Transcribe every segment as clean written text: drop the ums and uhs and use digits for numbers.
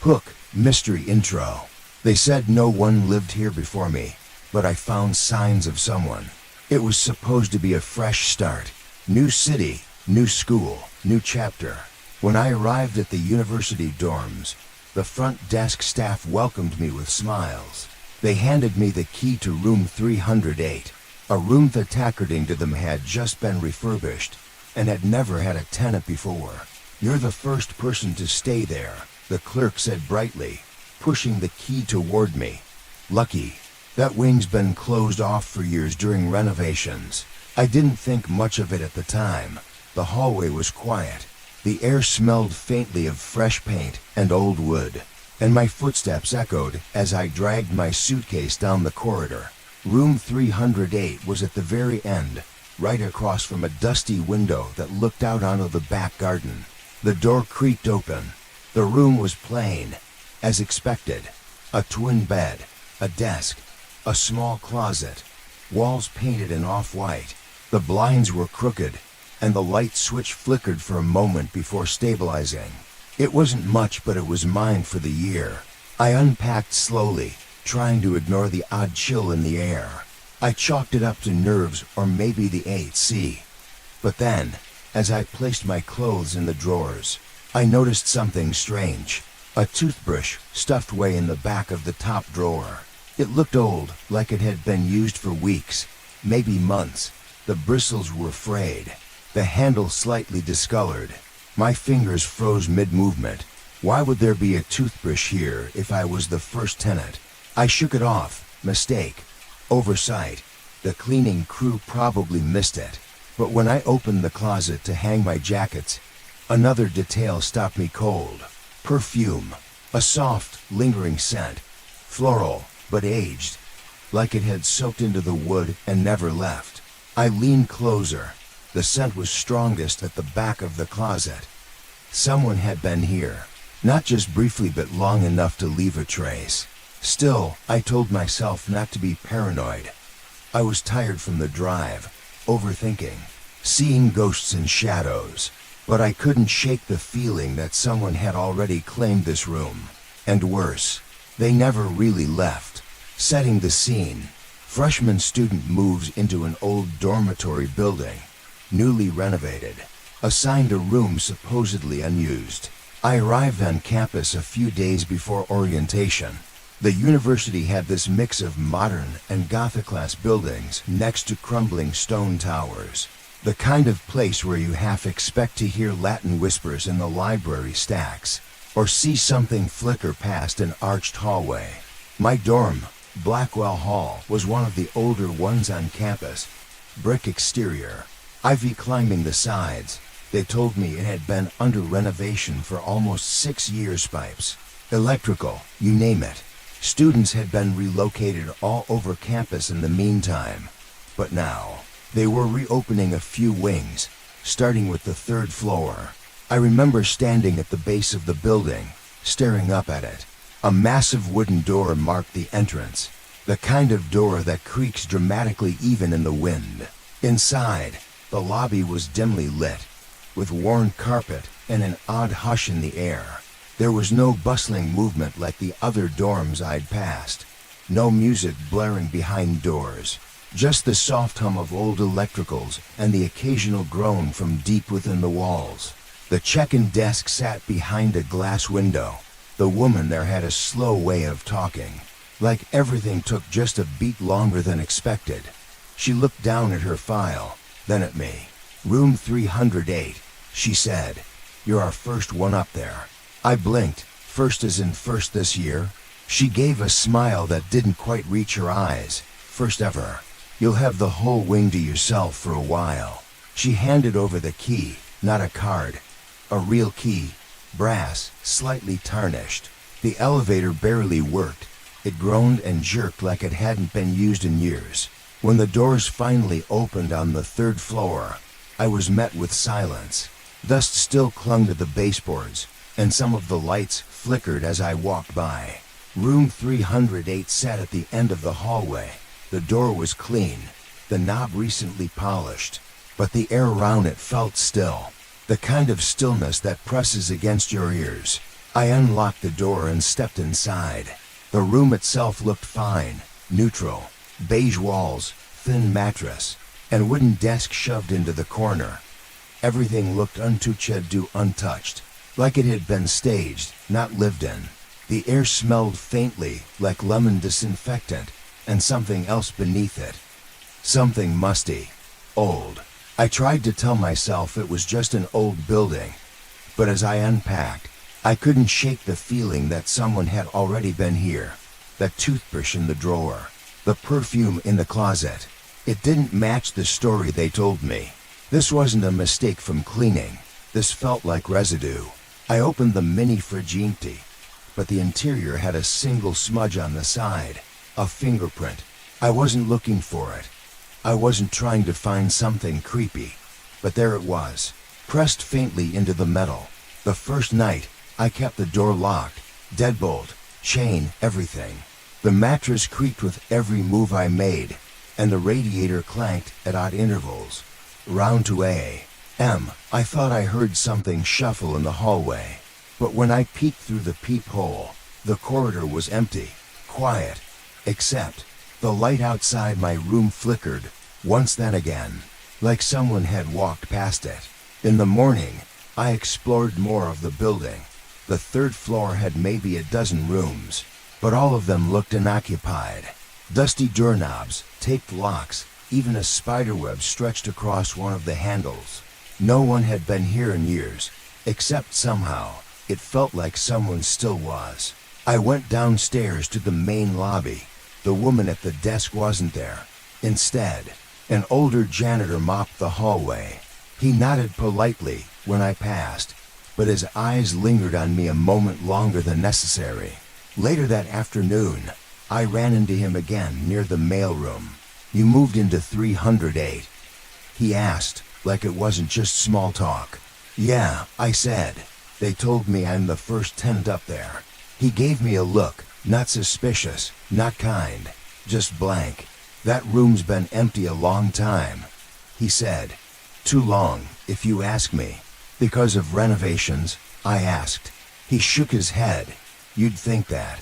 Hook, mystery intro. They said no one lived here before me, but I found signs of someone. It was supposed to be a fresh start. New city, new school, new chapter. When I arrived at the university dorms, the front desk staff welcomed me with smiles. They handed me the key to room 308, a room that, according to them, had just been refurbished and had never had a tenant before. "You're the first person to stay there," the clerk said brightly, pushing the key toward me. "Lucky. That wing's been closed off for years during renovations." I didn't think much of it at the time. The hallway was quiet. The air smelled faintly of fresh paint and old wood, and my footsteps echoed as I dragged my suitcase down the corridor. Room 308 was at the very end, right across from a dusty window that looked out onto the back garden. The door creaked open. The room was plain, as expected. A twin bed, a desk, a small closet, walls painted in off-white. The blinds were crooked, and the light switch flickered for a moment before stabilizing. It wasn't much, but it was mine for the year. I unpacked slowly, trying to ignore the odd chill in the air. I chalked it up to nerves or maybe the AC. But then, as I placed my clothes in the drawers, I noticed something strange. A toothbrush stuffed way in the back of the top drawer. It looked old, like it had been used for weeks, maybe months. The bristles were frayed, the handle slightly discolored. My fingers froze mid-movement. Why would there be a toothbrush here if I was the first tenant? I shook it off. Mistake. Oversight. The cleaning crew probably missed it. But when I opened the closet to hang my jackets, another detail stopped me cold. Perfume. A soft, lingering scent. Floral, but aged, like it had soaked into the wood and never left. I leaned closer. The scent was strongest at the back of the closet. Someone had been here, not just briefly but long enough to leave a trace. Still, I told myself not to be paranoid. I was tired from the drive, overthinking, seeing ghosts and shadows. But I couldn't shake the feeling that someone had already claimed this room. And worse, they never really left. Setting the scene, freshman student moves into an old dormitory building, newly renovated, assigned a room supposedly unused. I arrived on campus a few days before orientation. The university had this mix of modern and Gothic-class buildings next to crumbling stone towers. The kind of place where you half expect to hear Latin whispers in the library stacks, or see something flicker past an arched hallway. My dorm, Blackwell Hall, was one of the older ones on campus. Brick exterior, ivy climbing the sides. They told me it had been under renovation for almost 6 years. Pipes, electrical, you name it. Students had been relocated all over campus in the meantime. But now, they were reopening a few wings, starting with the 3rd floor. I remember standing at the base of the building, staring up at it. A massive wooden door marked the entrance, the kind of door that creaks dramatically even in the wind. Inside, the lobby was dimly lit, with worn carpet and an odd hush in the air. There was no bustling movement like the other dorms I'd passed. No music blaring behind doors. Just the soft hum of old electricals and the occasional groan from deep within the walls. The check-in desk sat behind a glass window. The woman there had a slow way of talking, like everything took just a beat longer than expected. She looked down at her file, then at me. "Room 308, she said. "You're our first one up there." I blinked. "First as in first this year?" She gave a smile that didn't quite reach her eyes. "First ever. You'll have the whole wing to yourself for a while." She handed over the key, not a card. A real key, brass, slightly tarnished. The elevator barely worked. It groaned and jerked like it hadn't been used in years. When the doors finally opened on the 3rd floor, I was met with silence. Dust still clung to the baseboards, and some of the lights flickered as I walked by. Room 308 sat at the end of the hallway. The door was clean, the knob recently polished, but the air around it felt still, the kind of stillness that presses against your ears. I unlocked the door and stepped inside. The room itself looked fine, neutral, beige walls, thin mattress, and wooden desk shoved into the corner. Everything looked untouched, like it had been staged, not lived in. The air smelled faintly, like lemon disinfectant, and something else beneath it. Something musty, old. I tried to tell myself it was just an old building, but as I unpacked, I couldn't shake the feeling that someone had already been here. That toothbrush in the drawer, the perfume in the closet. It didn't match the story they told me. This wasn't a mistake from cleaning. This felt like residue. I opened the mini fridge empty, but the interior had a single smudge on the side, a fingerprint. I wasn't looking for it. I wasn't trying to find something creepy, but there it was, pressed faintly into the metal. The first night, I kept the door locked, deadbolt, chain, everything. The mattress creaked with every move I made, and the radiator clanked at odd intervals. Round to A.M. I thought I heard something shuffle in the hallway, but when I peeked through the peephole, the corridor was empty, quiet, except the light outside my room flickered, once then again, like someone had walked past it. In the morning, I explored more of the building. The third floor had maybe a dozen rooms, but all of them looked unoccupied. Dusty doorknobs, taped locks, even a spiderweb stretched across one of the handles. No one had been here in years, except somehow, it felt like someone still was. I went downstairs to the main lobby. The woman at the desk wasn't there. Instead, an older janitor mopped the hallway. He nodded politely when I passed, but his eyes lingered on me a moment longer than necessary. Later that afternoon, I ran into him again near the mailroom. "You moved into 308?" he asked, like it wasn't just small talk. "Yeah," I said. "They told me I'm the first tenant up there." He gave me a look, not suspicious, not kind, just blank. "That room's been empty a long time," he said. "Too long, if you ask me." "Because of renovations?" I asked. He shook his head. "You'd think that.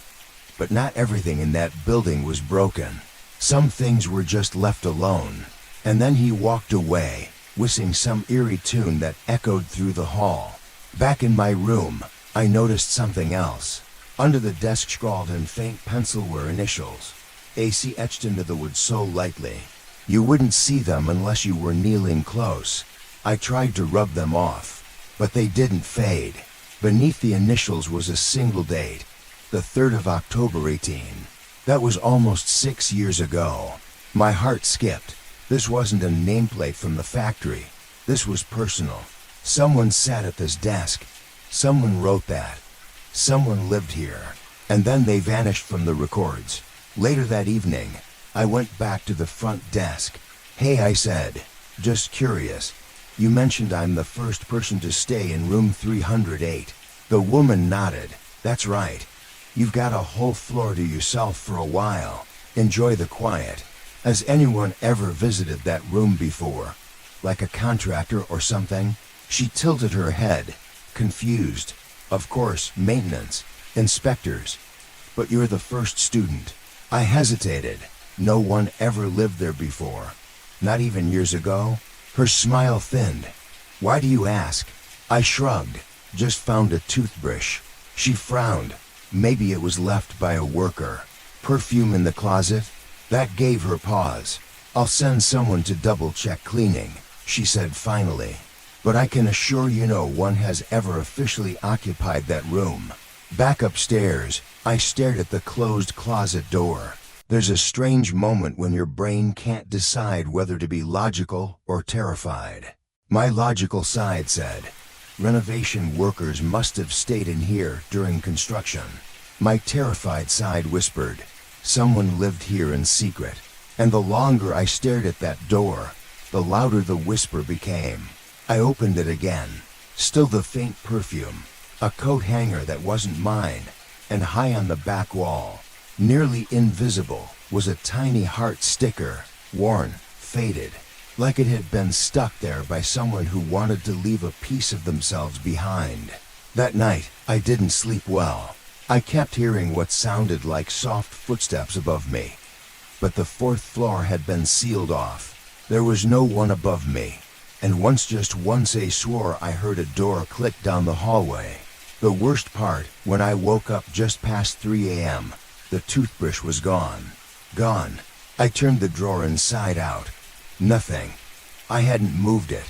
But not everything in that building was broken. Some things were just left alone." And then he walked away, whistling some eerie tune that echoed through the hall. Back in my room, I noticed something else. Under the desk, scrawled in faint pencil, were initials. AC etched into the wood so lightly. You wouldn't see them unless you were kneeling close. I tried to rub them off, but they didn't fade. Beneath the initials was a single date, the 3rd of October 18. That was almost 6 years ago. My heart skipped. This wasn't a nameplate from the factory. This was personal. Someone sat at this desk. Someone wrote that. Someone lived here. And then they vanished from the records. Later that evening, I went back to the front desk. "Hey," I said, "just curious. You mentioned I'm the first person to stay in room 308. The woman nodded. "That's right. You've got a whole floor to yourself for a while. Enjoy the quiet. Has anyone ever visited that room before? Like a contractor or something?" She tilted her head, confused. "Of course, maintenance, inspectors. But you're the first student." I hesitated. "No one ever lived there before? Not even years ago?" Her smile thinned. "Why do you ask?" I shrugged. "Just found a toothbrush." She frowned. "Maybe it was left by a worker." "Perfume in the closet?" That gave her pause. "I'll send someone to double-check cleaning," she said finally. "But I can assure you no one has ever officially occupied that room." Back upstairs, I stared at the closed closet door. There's a strange moment when your brain can't decide whether to be logical or terrified. My logical side said, renovation workers must have stayed in here during construction. My terrified side whispered, someone lived here in secret. And the longer I stared at that door, the louder the whisper became. I opened it again. Still the faint perfume. A coat hanger that wasn't mine. And high on the back wall, nearly invisible, was a tiny heart sticker, worn, faded, like it had been stuck there by someone who wanted to leave a piece of themselves behind. That night, I didn't sleep well. I kept hearing what sounded like soft footsteps above me. But the fourth floor had been sealed off. There was no one above me. And just once I swore I heard a door click down the hallway. The worst part, when I woke up just past 3 a.m., the toothbrush was gone. Gone. I turned the drawer inside out. Nothing. I hadn't moved it.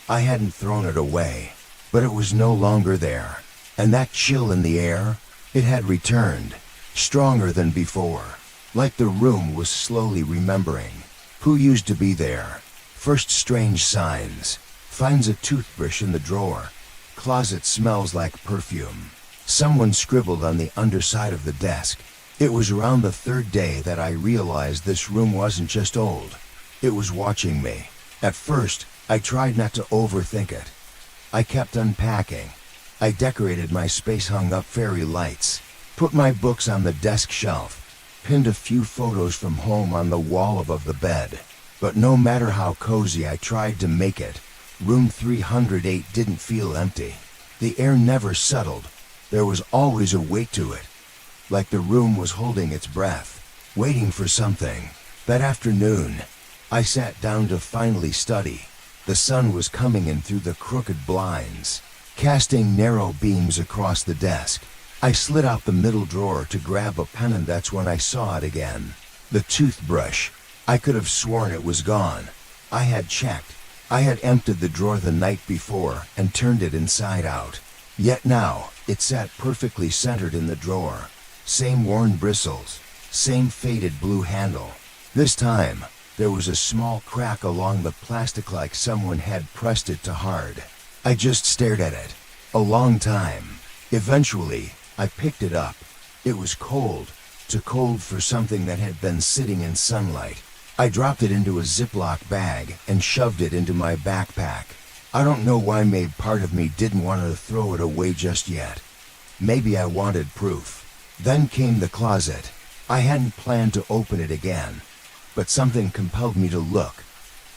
I hadn't thrown it away. But it was no longer there. And that chill in the air, it had returned. Stronger than before. Like the room was slowly remembering. Who used to be there? First strange signs. Finds a toothbrush in the drawer. Closet smells like perfume. Someone scribbled on the underside of the desk. It was around the third day that I realized this room wasn't just old. It was watching me. At first, I tried not to overthink it. I kept unpacking. I decorated my space, hung up fairy lights, put my books on the desk shelf, pinned a few photos from home on the wall above the bed. But no matter how cozy I tried to make it, room 308 didn't feel empty. The air never settled. There was always a weight to it. Like the room was holding its breath, waiting for something. That afternoon, I sat down to finally study. The sun was coming in through the crooked blinds, casting narrow beams across the desk. I slid out the middle drawer to grab a pen, and that's when I saw it again. The toothbrush. I could have sworn it was gone. I had checked. I had emptied the drawer the night before and turned it inside out. Yet now, it sat perfectly centered in the drawer. Same worn bristles, same faded blue handle. This time, there was a small crack along the plastic, like someone had pressed it too hard. I just stared at it. A long time. Eventually, I picked it up. It was cold. Too cold for something that had been sitting in sunlight. I dropped it into a Ziploc bag and shoved it into my backpack. I don't know why, maybe part of me didn't want to throw it away just yet. Maybe I wanted proof. Then came the closet. I hadn't planned to open it again, but something compelled me to look.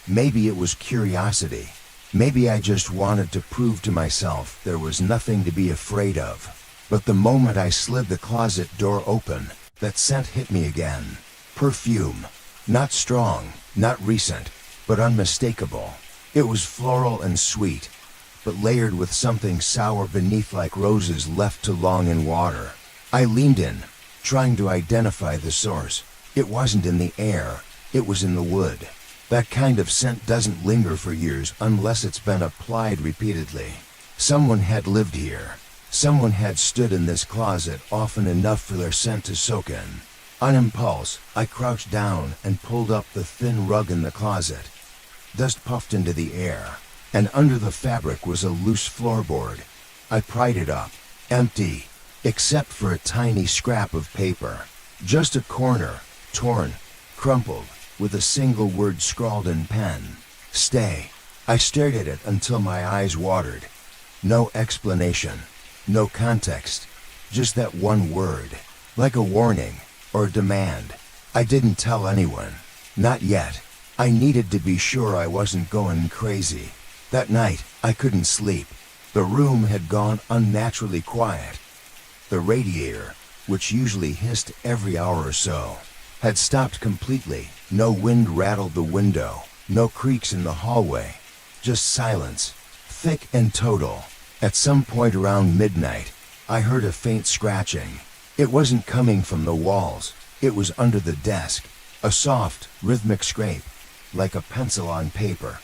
Maybe it was curiosity. Maybe I just wanted to prove to myself there was nothing to be afraid of. But the moment I slid the closet door open, that scent hit me again. Perfume. Not strong, not recent, but unmistakable. It was floral and sweet, but layered with something sour beneath, like roses left too long in water. I leaned in, trying to identify the source. It wasn't in the air, it was in the wood. That kind of scent doesn't linger for years unless it's been applied repeatedly. Someone had lived here. Someone had stood in this closet often enough for their scent to soak in. On impulse, I crouched down and pulled up the thin rug in the closet. Dust puffed into the air, and under the fabric was a loose floorboard. I pried it up, empty, except for a tiny scrap of paper. Just a corner, torn, crumpled, with a single word scrawled in pen. Stay. I stared at it until my eyes watered. No explanation, no context, just that one word, like a warning or demand. I didn't tell anyone. Not yet. I needed to be sure I wasn't going crazy. That night, I couldn't sleep. The room had gone unnaturally quiet. The radiator, which usually hissed every hour or so, had stopped completely. No wind rattled the window, no creaks in the hallway. Just silence, thick and total. At some point around midnight, I heard a faint scratching. It wasn't coming from the walls, it was under the desk. A soft, rhythmic scrape, like a pencil on paper.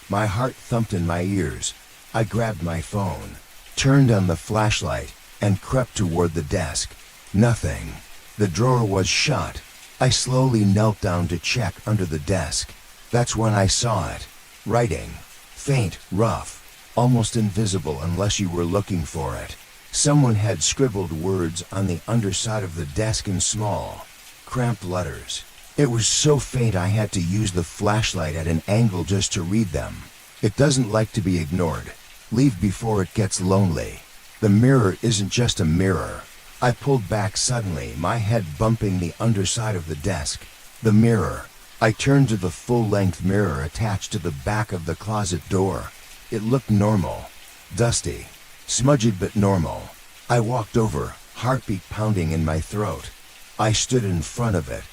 My heart thumped in my ears. I grabbed my phone, turned on the flashlight, and crept toward the desk. Nothing. The drawer was shut. I slowly knelt down to check under the desk. That's when I saw it. Writing. Faint, rough, almost invisible unless you were looking for it. Someone had scribbled words on the underside of the desk in small, cramped letters. It was so faint I had to use the flashlight at an angle just to read them. It doesn't like to be ignored. Leave before it gets lonely. The mirror isn't just a mirror. I pulled back suddenly, my head bumping the underside of the desk. The mirror. I turned to the full-length mirror attached to the back of the closet door. It looked normal. Dusty. Smudged but normal. I walked over, heartbeat pounding in my throat. I stood in front of it,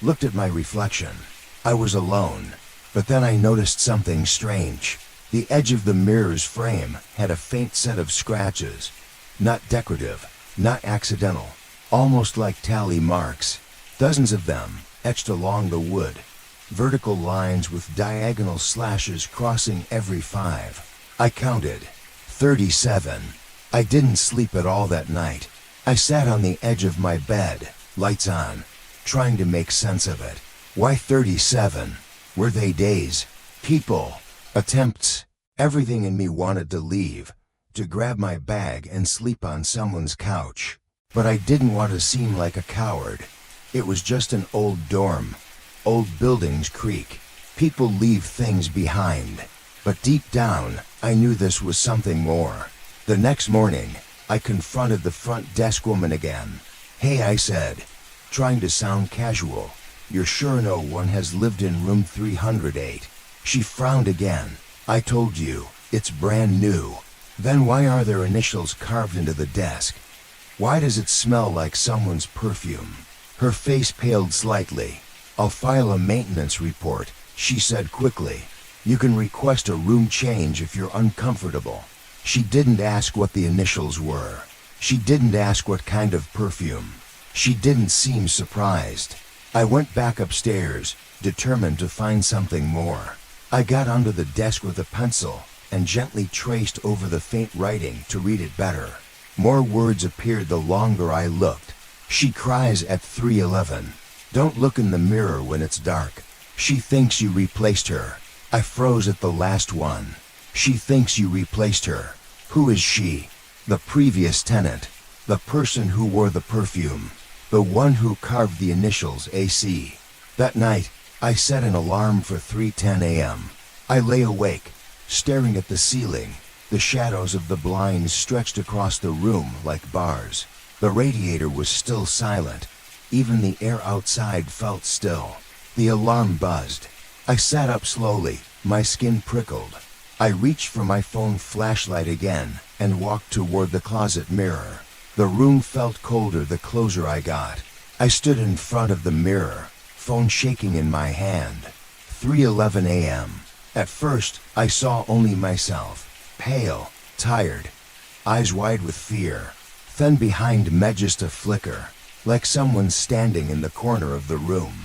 looked at my reflection. I was alone, but then I noticed something strange. The edge of the mirror's frame had a faint set of scratches. Not decorative, not accidental, almost like tally marks. Dozens of them, etched along the wood. Vertical lines with diagonal slashes crossing every 5. I counted. 37. I didn't sleep at all that night. I sat on the edge of my bed, lights on, trying to make sense of it. Why 37? Were they days? People? Attempts? Everything in me wanted to leave, to grab my bag and sleep on someone's couch. But I didn't want to seem like a coward. It was just an old dorm. Old buildings creak. People leave things behind. But deep down, I knew this was something more. The next morning, I confronted the front desk woman again. "Hey," I said, trying to sound casual. "You're sure no one has lived in room 308? She frowned again. "I told you, it's brand new." "Then why are their initials carved into the desk? Why does it smell like someone's perfume?" Her face paled slightly. "I'll file a maintenance report," she said quickly. "You can request a room change if you're uncomfortable." She didn't ask what the initials were. She didn't ask what kind of perfume. She didn't seem surprised. I went back upstairs, determined to find something more. I got onto the desk with a pencil and gently traced over the faint writing to read it better. More words appeared the longer I looked. "She cries at 3:11. Don't look in the mirror when it's dark. She thinks you replaced her." I froze at the last one. "She thinks you replaced her. Who is she?" "The previous tenant. The person who wore the perfume. The one who carved the initials AC." That night, I set an alarm for 3:10 a.m. I lay awake, staring at the ceiling. The shadows of the blinds stretched across the room like bars. The radiator was still silent. Even the air outside felt still. The alarm buzzed. I sat up slowly, my skin prickled. I reached for my phone flashlight again and walked toward the closet mirror. The room felt colder the closer I got. I stood in front of the mirror, phone shaking in my hand. 3:11 a.m. At first, I saw only myself, pale, tired, eyes wide with fear. Then behind me just a flicker, like someone standing in the corner of the room.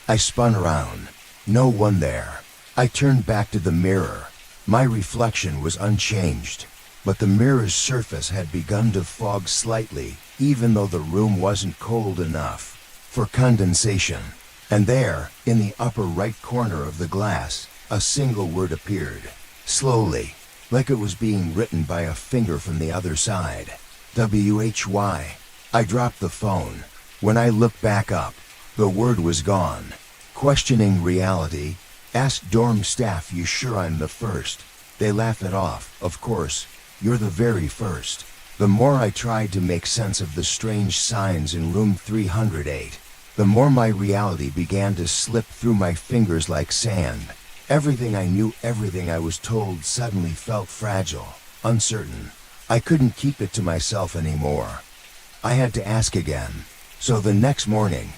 I spun around. No one there. I turned back to the mirror. My reflection was unchanged, but the mirror's surface had begun to fog slightly, even though the room wasn't cold enough for condensation. And there, in the upper right corner of the glass, a single word appeared, slowly, like it was being written by a finger from the other side. WHY. I dropped the phone. When I looked back up, the word was gone. Questioning reality, asked dorm staff, "You sure I'm the first?" They laughed it off. "Of course, you're the very first." The more I tried to make sense of the strange signs in room 308, the more my reality began to slip through my fingers like sand. Everything I knew, everything I was told suddenly felt fragile, uncertain. I couldn't keep it to myself anymore. I had to ask again. So the next morning,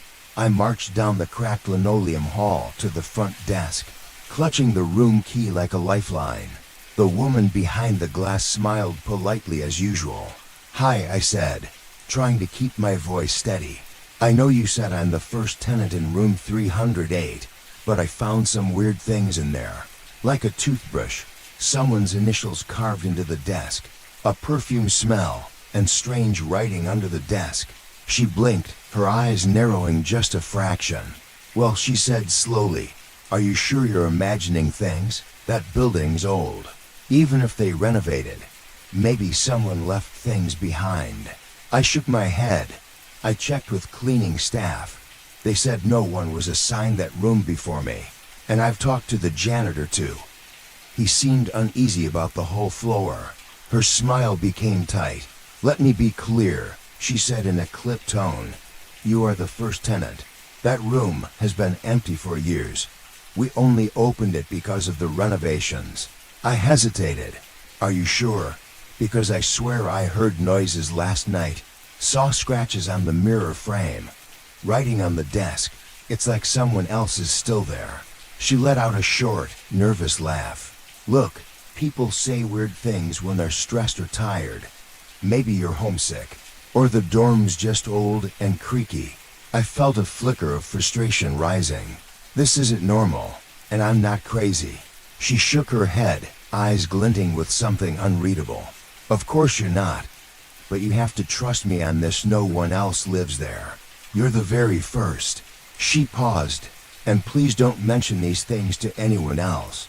I marched down the cracked linoleum hall to the front desk, clutching the room key like a lifeline. The woman behind the glass smiled politely as usual. "Hi," I said, trying to keep my voice steady. "I know you said I'm the first tenant in room 308, but I found some weird things in there. Like a toothbrush, someone's initials carved into the desk, a perfume smell, and strange writing under the desk." She blinked, her eyes narrowing just a fraction. "Well," she said slowly, "are you sure you're imagining things? That building's old. Even if they renovated, maybe someone left things behind." I shook my head. I checked with cleaning staff. They said no one was assigned that room before me, and I've talked to the janitor too. He seemed uneasy about the whole floor. Her smile became tight. "Let me be clear," she said in a clipped tone. "You are the first tenant. That room has been empty for years. We only opened it because of the renovations." I hesitated. "Are you sure?" because I swear I heard noises last night, saw scratches on the mirror frame, writing on the desk. It's like someone else is still there." She let out a short, nervous laugh. "Look, people say weird things when they're stressed or tired. Maybe you're homesick, or the dorm's just old and creaky." I felt a flicker of frustration rising. This isn't normal, and I'm not crazy. She shook her head, eyes glinting with something unreadable. "Of course you're not. But you have to trust me on this. No one else lives there. You're the very first." She paused. "And please don't mention these things to anyone else.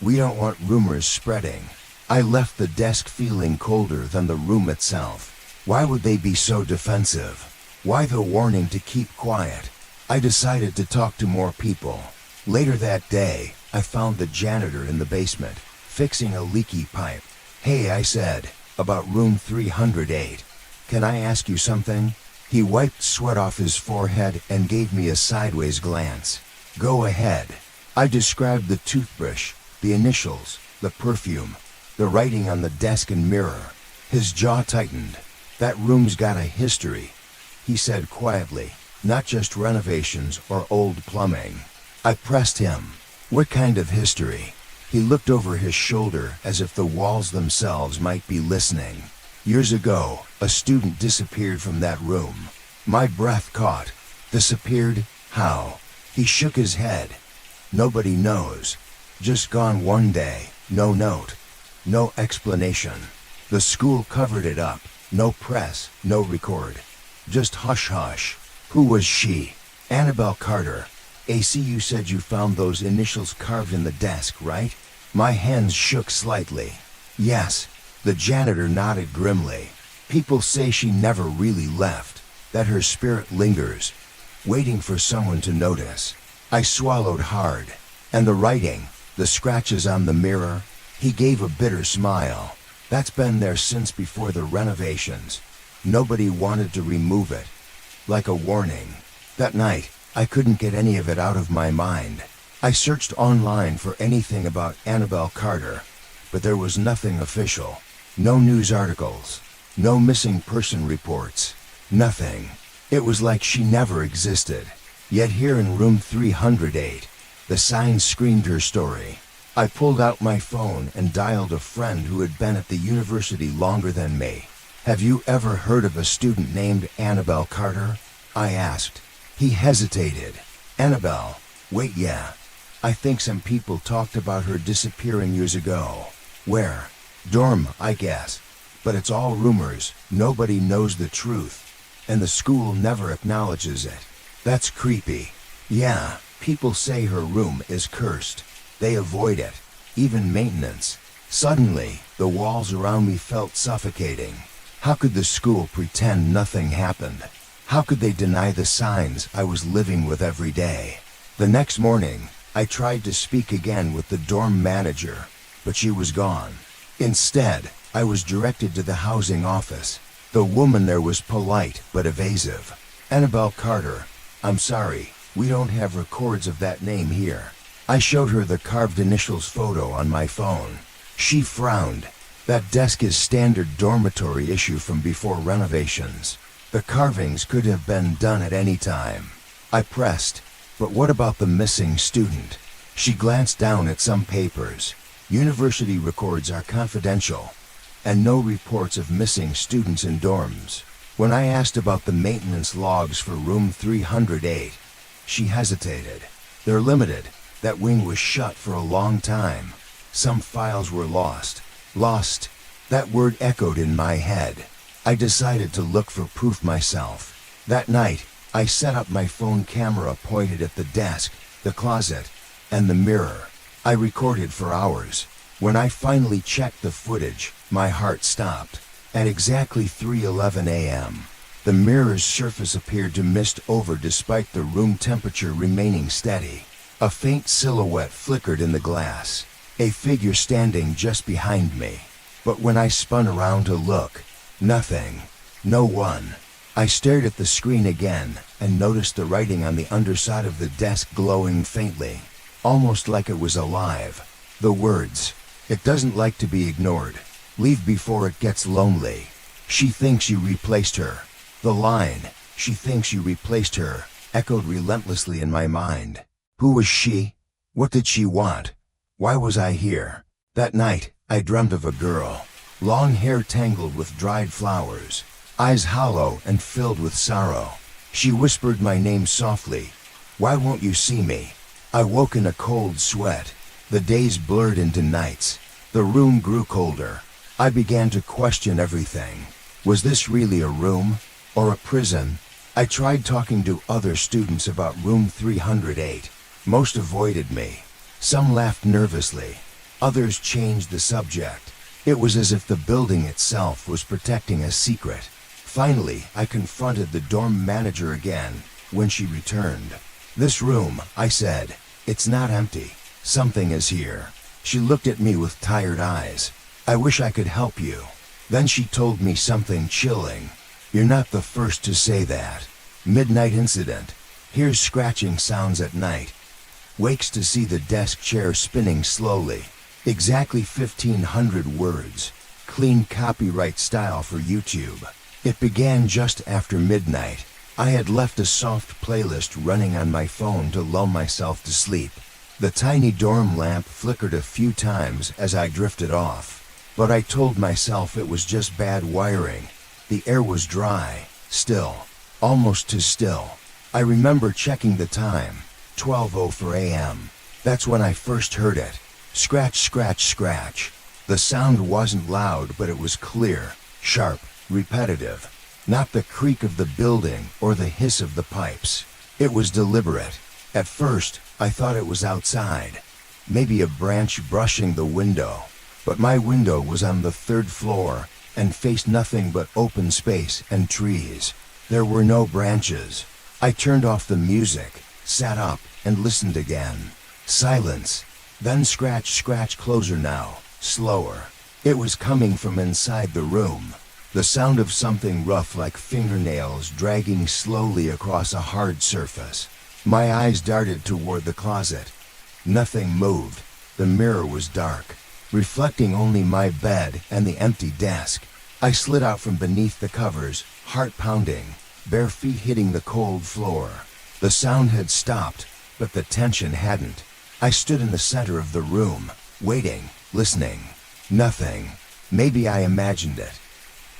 We don't want rumors spreading." I left the desk feeling colder than the room itself. Why would they be so defensive? Why the warning to keep quiet? I decided to talk to more people. Later that day, I found the janitor in the basement, fixing a leaky pipe. "Hey," I said, "about room 308. Can I ask you something?" He wiped sweat off his forehead and gave me a sideways glance. "Go ahead." I described the toothbrush, the initials, the perfume, the writing on the desk and mirror. His jaw tightened. "That room's got a history," he said quietly, "not just renovations or old plumbing." I pressed him. "What kind of history?" He looked over his shoulder as if the walls themselves might be listening. "Years ago, a student disappeared from that room." My breath caught. "Disappeared? How?" He shook his head. "Nobody knows. Just gone one day, no note, no explanation. The school covered it up. No press, no record. Just hush-hush." "Who was she?" "Annabelle Carter. AC, you said you found those initials carved in the desk, right?" My hands shook slightly. "Yes." The janitor nodded grimly. "People say she never really left, that her spirit lingers, waiting for someone to notice." I swallowed hard. "And the writing, the scratches on the mirror?" He gave a bitter smile. "That's been there since before the renovations. Nobody wanted to remove it. Like a warning." That night, I couldn't get any of it out of my mind. I searched online for anything about Annabelle Carter, but there was nothing official. No news articles, no missing person reports, nothing. It was like she never existed. Yet here in room 308, the sign screamed her story. I pulled out my phone and dialed a friend who had been at the university longer than me. "Have you ever heard of a student named Annabelle Carter?" I asked. He hesitated. "Annabelle? Wait, yeah. I think some people talked about her disappearing years ago." "Where?" "Dorm, I guess. But it's all rumors. Nobody knows the truth. And the school never acknowledges it." "That's creepy." "Yeah, people say her room is cursed. They avoid it, even maintenance." Suddenly, the walls around me felt suffocating. How could the school pretend nothing happened? How could they deny the signs I was living with every day? The next morning, I tried to speak again with the dorm manager, but she was gone. Instead, I was directed to the housing office. The woman there was polite but evasive. "Annabelle Carter, I'm sorry, we don't have records of that name here." I showed her the carved initials photo on my phone. She frowned. "That desk is standard dormitory issue from before renovations. The carvings could have been done at any time." I pressed, "But what about the missing student?" She glanced down at some papers. "University records are confidential, and no reports of missing students in dorms." When I asked about the maintenance logs for room 308, she hesitated. "They're limited. That wing was shut for a long time. Some files were lost." Lost. That word echoed in my head. I decided to look for proof myself. That night, I set up my phone camera pointed at the desk, the closet, and the mirror. I recorded for hours. When I finally checked the footage, my heart stopped. At exactly 3:11 a.m., the mirror's surface appeared to mist over despite the room temperature remaining steady. A faint silhouette flickered in the glass, a figure standing just behind me. But when I spun around to look, nothing. No one. I stared at the screen again and noticed the writing on the underside of the desk glowing faintly, almost like it was alive. The words, "It doesn't like to be ignored. Leave before it gets lonely. She thinks you replaced her. The line, she thinks you replaced her, echoed relentlessly in my mind. Who was she? What did she want? Why was I here? That night, I dreamt of a girl. Long hair tangled with dried flowers, eyes hollow and filled with sorrow. She whispered my name softly. Why won't you see me? I woke in a cold sweat. The days blurred into nights. The room grew colder. I began to question everything. Was this really a room? Or a prison? I tried talking to other students about room 308. Most avoided me. Some laughed nervously. Others changed the subject. It was as if the building itself was protecting a secret. Finally, I confronted the dorm manager again when she returned. This room, I said, it's not empty. Something is here. She looked at me with tired eyes. I wish I could help you. Then she told me something chilling. You're not the first to say that. Midnight incident. Hears scratching sounds at night. Wakes to see the desk chair spinning slowly. Exactly 1,500 words. Clean copyright style for YouTube. It began just after midnight. I had left a soft playlist running on my phone to lull myself to sleep. The tiny dorm lamp flickered a few times as I drifted off. But I told myself it was just bad wiring. The air was dry, still, almost too still. I remember checking the time, 12:04 a.m. That's when I first heard it. Scratch, scratch, scratch. The sound wasn't loud, but it was clear, sharp, repetitive. Not the creak of the building or the hiss of the pipes. It was deliberate. At first, I thought it was outside. Maybe a branch brushing the window. But my window was on the 3rd floor and faced nothing but open space and trees. There were no branches. I turned off the music, sat up, and listened again. Silence. Then scratch, scratch, closer now, slower. It was coming from inside the room. The sound of something rough like fingernails dragging slowly across a hard surface. My eyes darted toward the closet. Nothing moved. The mirror was dark, reflecting only my bed and the empty desk. I slid out from beneath the covers, heart pounding, bare feet hitting the cold floor. The sound had stopped, but the tension hadn't. I stood in the center of the room, waiting, listening. Nothing. Maybe I imagined it.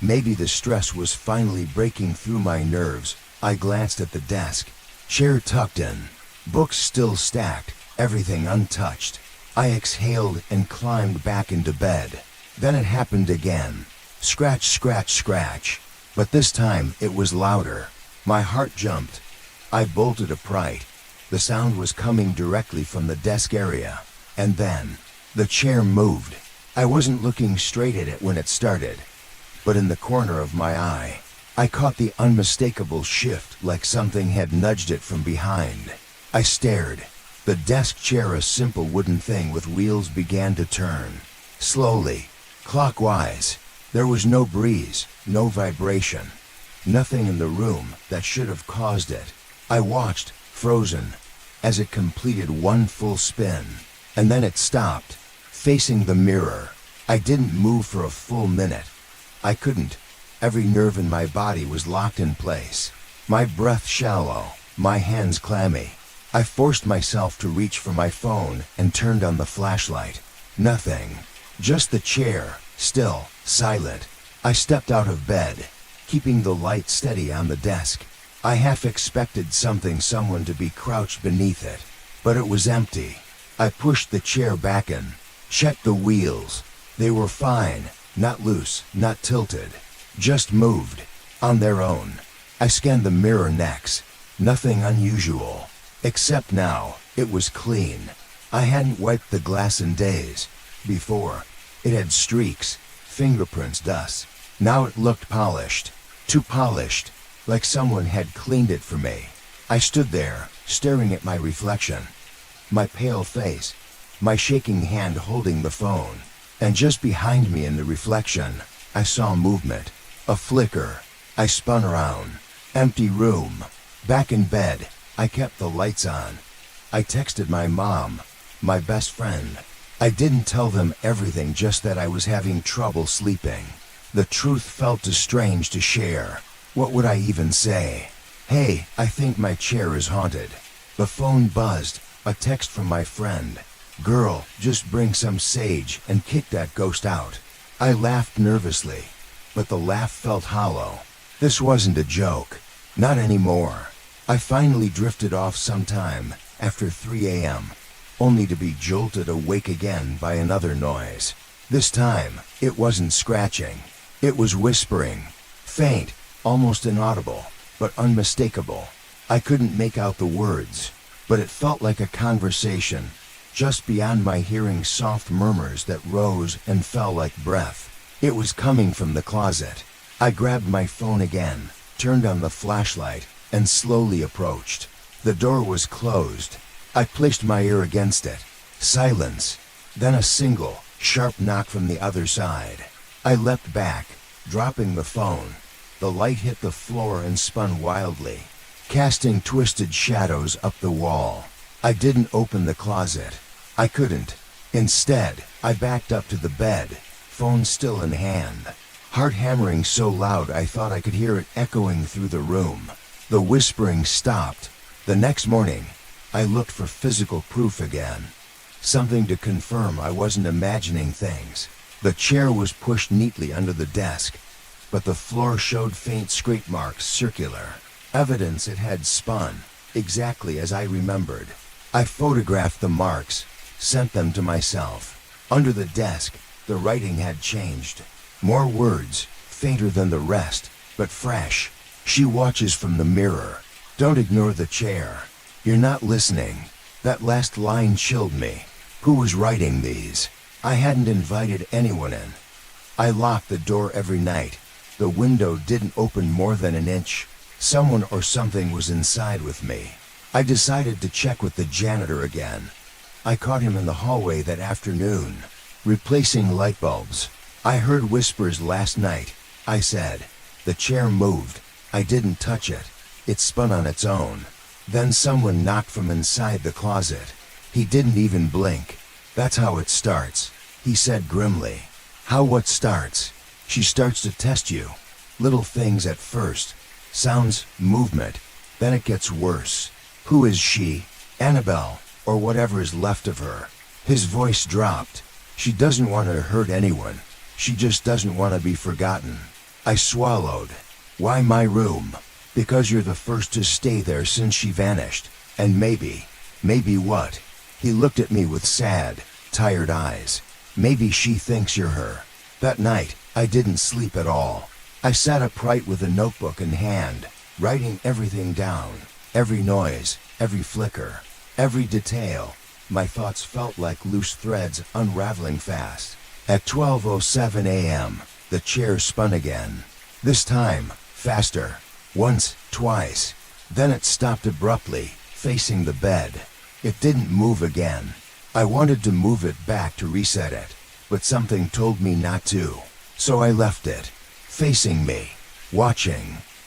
Maybe the stress was finally breaking through my nerves. I glanced at the desk. Chair tucked in. Books still stacked, everything untouched. I exhaled and climbed back into bed. Then it happened again. Scratch, scratch, scratch. But this time it was louder. My heart jumped. I bolted upright. The sound was coming directly from the desk area. And then, the chair moved. I wasn't looking straight at it when it started, but in the corner of my eye, I caught the unmistakable shift like something had nudged it from behind. I stared. The desk chair, a simple wooden thing with wheels, began to turn. Slowly, clockwise. There was no breeze, no vibration. Nothing in the room that should have caused it. I watched, frozen, as it completed one full spin. And then it stopped, facing the mirror. I didn't move for a full minute. I couldn't. Every nerve in my body was locked in place. My breath shallow, my hands clammy. I forced myself to reach for my phone and turned on the flashlight. Nothing. Just the chair, still, silent. I stepped out of bed, keeping the light steady on the desk. I half expected someone to be crouched beneath it, but it was empty. I pushed the chair back in, checked the wheels. They were fine, not loose, not tilted, just moved, on their own. I scanned the mirror next. Nothing unusual, except now, it was clean. I hadn't wiped the glass in days. Before, it had streaks, fingerprints, dust. Now it looked polished, too polished, like someone had cleaned it for me. I stood there, staring at my reflection. My pale face, my shaking hand holding the phone. And just behind me in the reflection, I saw movement, a flicker. I spun around. Empty room. Back in bed, I kept the lights on. I texted my mom, my best friend. I didn't tell them everything, just that I was having trouble sleeping. The truth felt too strange to share. What would I even say? "Hey, I think my chair is haunted." The phone buzzed, a text from my friend. "Girl, just bring some sage and kick that ghost out." I laughed nervously, but the laugh felt hollow. This wasn't a joke. Not anymore. I finally drifted off sometime after 3 a.m., only to be jolted awake again by another noise. This time, it wasn't scratching. It was whispering. Faint, almost inaudible, but unmistakable. I couldn't make out the words, but it felt like a conversation. Just beyond my hearing, soft murmurs that rose and fell like breath. It was coming from the closet. I grabbed my phone again, turned on the flashlight, and slowly approached. The door was closed. I placed my ear against it. Silence. Then a single, sharp knock from the other side. I leapt back, dropping the phone. The light hit the floor and spun wildly, casting twisted shadows up the wall. I didn't open the closet. I couldn't. Instead, I backed up to the bed, phone still in hand. Heart hammering so loud I thought I could hear it echoing through the room. The whispering stopped. The next morning, I looked for physical proof again. Something to confirm I wasn't imagining things. The chair was pushed neatly under the desk, but the floor showed faint scrape marks, circular. Evidence it had spun, exactly as I remembered. I photographed the marks, sent them to myself. Under the desk, the writing had changed. More words, fainter than the rest, but fresh. "She watches from the mirror. Don't ignore the chair. You're not listening." That last line chilled me. Who was writing these? I hadn't invited anyone in. I locked the door every night. The window didn't open more than an inch. Someone or something was inside with me. I decided to check with the janitor again. I caught him in the hallway that afternoon, replacing light bulbs. "I heard whispers last night," I said. "The chair moved. I didn't touch it. It spun on its own." Then someone knocked from inside the closet. He didn't even blink. "That's how it starts," he said grimly. "How what starts?" "She starts to test you. Little things at first. Sounds, movement. Then it gets worse." "Who is she? Annabelle, or whatever is left of her?" His voice dropped. "She doesn't want to hurt anyone. She just doesn't want to be forgotten." I swallowed. "Why my room?" "Because you're the first to stay there since she vanished. And maybe what?" He looked at me with sad, tired eyes. "Maybe she thinks you're her." That night, I didn't sleep at all. I sat upright with a notebook in hand, writing everything down. Every noise, every flicker, every detail. My thoughts felt like loose threads unraveling fast. At 12:07 a.m., the chair spun again. This time, faster. Once, twice. Then it stopped abruptly, facing the bed. It didn't move again. I wanted to move it back to reset it, but something told me not to. So I left it, facing me, watching.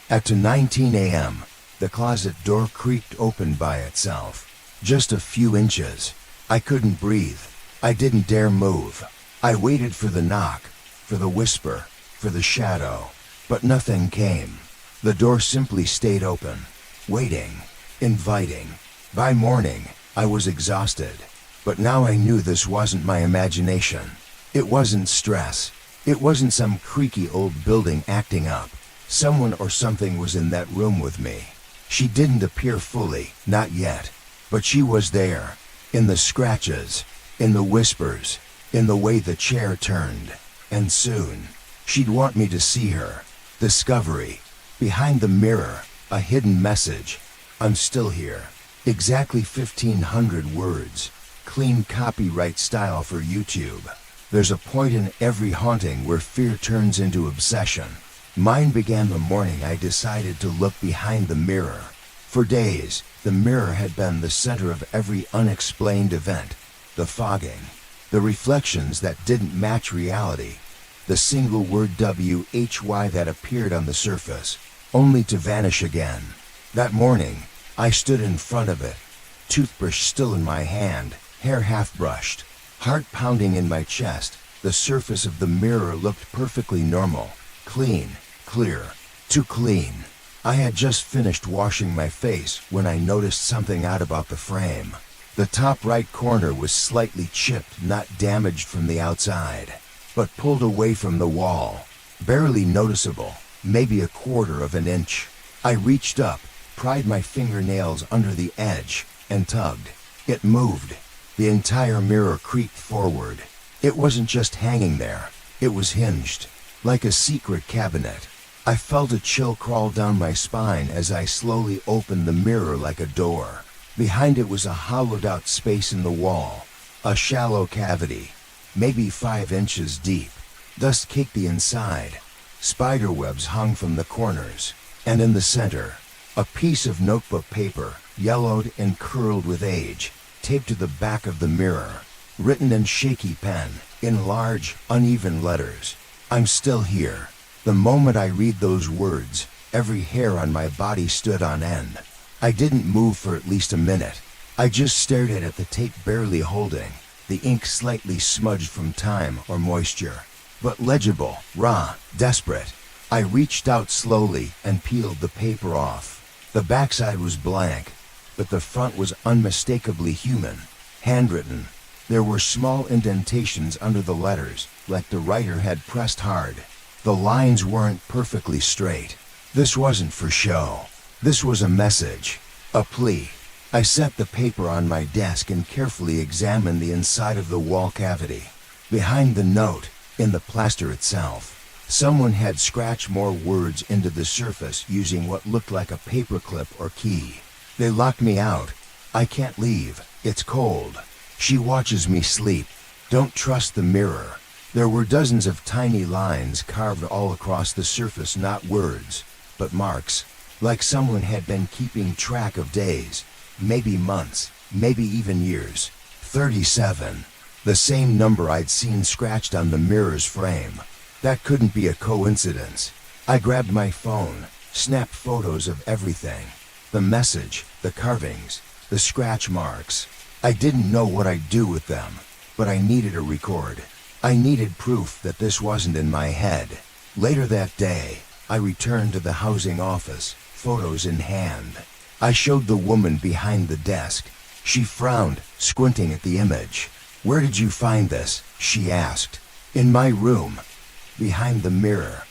At 2:19 a.m., the closet door creaked open by itself. Just a few inches. I couldn't breathe. I didn't dare move. I waited for the knock, for the whisper, for the shadow. But nothing came. The door simply stayed open, waiting, inviting. By morning, I was exhausted. But now I knew this wasn't my imagination. It wasn't stress. It wasn't some creaky old building acting up. Someone or something was in that room with me. She didn't appear fully, not yet. But she was there. In the scratches, in the whispers, in the way the chair turned. And soon, she'd want me to see her. Discovery. Behind the mirror, a hidden message. "I'm still here." Exactly 1,500 words. Clean copyright style for YouTube. There's a point in every haunting where fear turns into obsession. Mine began the morning I decided to look behind the mirror. For days, the mirror had been the center of every unexplained event. The fogging. The reflections that didn't match reality. The single word WHY that appeared on the surface, only to vanish again. That morning, I stood in front of it, toothbrush still in my hand, hair half brushed, Heart pounding in my chest, the surface of the mirror looked perfectly normal, clean, clear, too clean. I had just finished washing my face when I noticed something odd about the frame. The top right corner was slightly chipped, not damaged from the outside, but pulled away from the wall. Barely noticeable, maybe a quarter of an inch. I reached up, pried my fingernails under the edge, and tugged. It moved. The entire mirror creaked forward. It wasn't just hanging there, it was hinged, like a secret cabinet. I felt a chill crawl down my spine as I slowly opened the mirror like a door. Behind it was a hollowed-out space in the wall, a shallow cavity, maybe 5 inches deep. Dust caked the inside. Spider webs hung from the corners, and in the center, a piece of notebook paper, yellowed and curled with age, taped to the back of the mirror, written in shaky pen, in large, uneven letters. "I'm still here." The moment I read those words, every hair on my body stood on end. I didn't move for at least a minute. I just stared at the tape, barely holding, the ink slightly smudged from time or moisture, but legible, raw, desperate. I reached out slowly and peeled the paper off. The backside was blank, but the front was unmistakably human, handwritten. There were small indentations under the letters, like the writer had pressed hard. The lines weren't perfectly straight. This wasn't for show. This was a message, a plea. I set the paper on my desk and carefully examined the inside of the wall cavity. Behind the note, in the plaster itself, someone had scratched more words into the surface using what looked like a paperclip or key. "They locked me out. I can't leave. It's cold. She watches me sleep. Don't trust the mirror." There were dozens of tiny lines carved all across the surface, not words, but marks, like someone had been keeping track of days, maybe months, maybe even years. 37. The same number I'd seen scratched on the mirror's frame. That couldn't be a coincidence. I grabbed my phone, snapped photos of everything. The message, the carvings, the scratch marks. I didn't know what I'd do with them, but I needed a record. I needed proof that this wasn't in my head. Later that day, I returned to the housing office, photos in hand. I showed the woman behind the desk. She frowned, squinting at the image. "Where did you find this?" she asked. "In my room. Behind the mirror.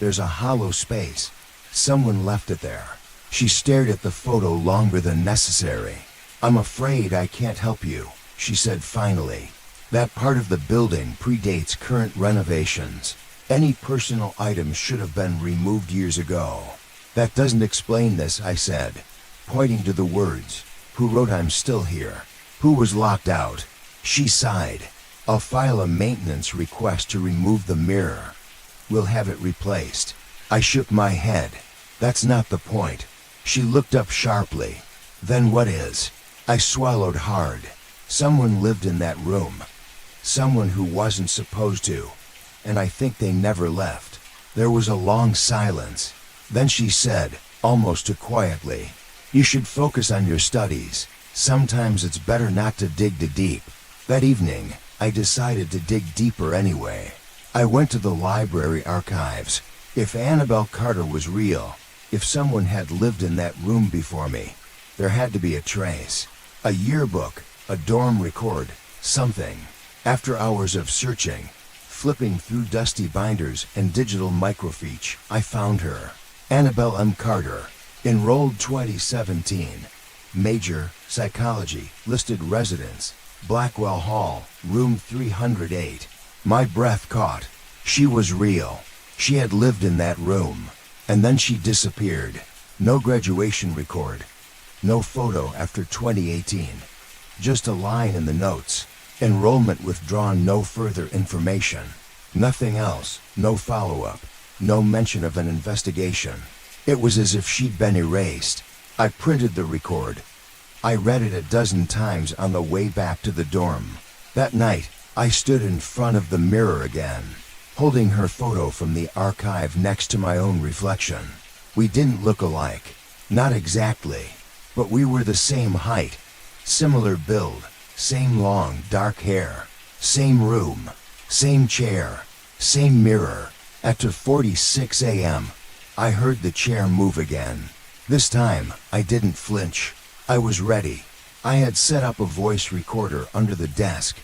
There's a hollow space. Someone left it there." She stared at the photo longer than necessary. "I'm afraid I can't help you," she said finally. "That part of the building predates current renovations. Any personal items should have been removed years ago." "That doesn't explain this," I said, pointing to the words. "Who wrote 'I'm still here'? Who was locked out?" She sighed. "I'll file a maintenance request to remove the mirror. We'll have it replaced." I shook my head. "That's not the point." She looked up sharply. "Then what is?" I swallowed hard. "Someone lived in that room. Someone who wasn't supposed to. And I think they never left." There was a long silence. Then she said, almost too quietly, "You should focus on your studies. Sometimes it's better not to dig too deep." That evening, I decided to dig deeper anyway. I went to the library archives. If Annabelle Carter was real, if someone had lived in that room before me, there had to be a trace. A yearbook, a dorm record, something. After hours of searching, flipping through dusty binders and digital microfiche, I found her. Annabelle M. Carter, enrolled 2017. Major, psychology, listed residence, Blackwell Hall, room 308. My breath caught. She was real. She had lived in that room. And then she disappeared. No graduation record. No photo after 2018. Just a line in the notes. Enrollment withdrawn, no further information. Nothing else, no follow-up, no mention of an investigation. It was as if she'd been erased. I printed the record. I read it a dozen times on the way back to the dorm. That night, I stood in front of the mirror again, holding her photo from the archive next to my own reflection. We didn't look alike. Not exactly. But we were the same height, similar build, same long, dark hair. Same room, same chair, same mirror. At 2:46 a.m., I heard the chair move again. This time, I didn't flinch. I was ready. I had set up a voice recorder under the desk.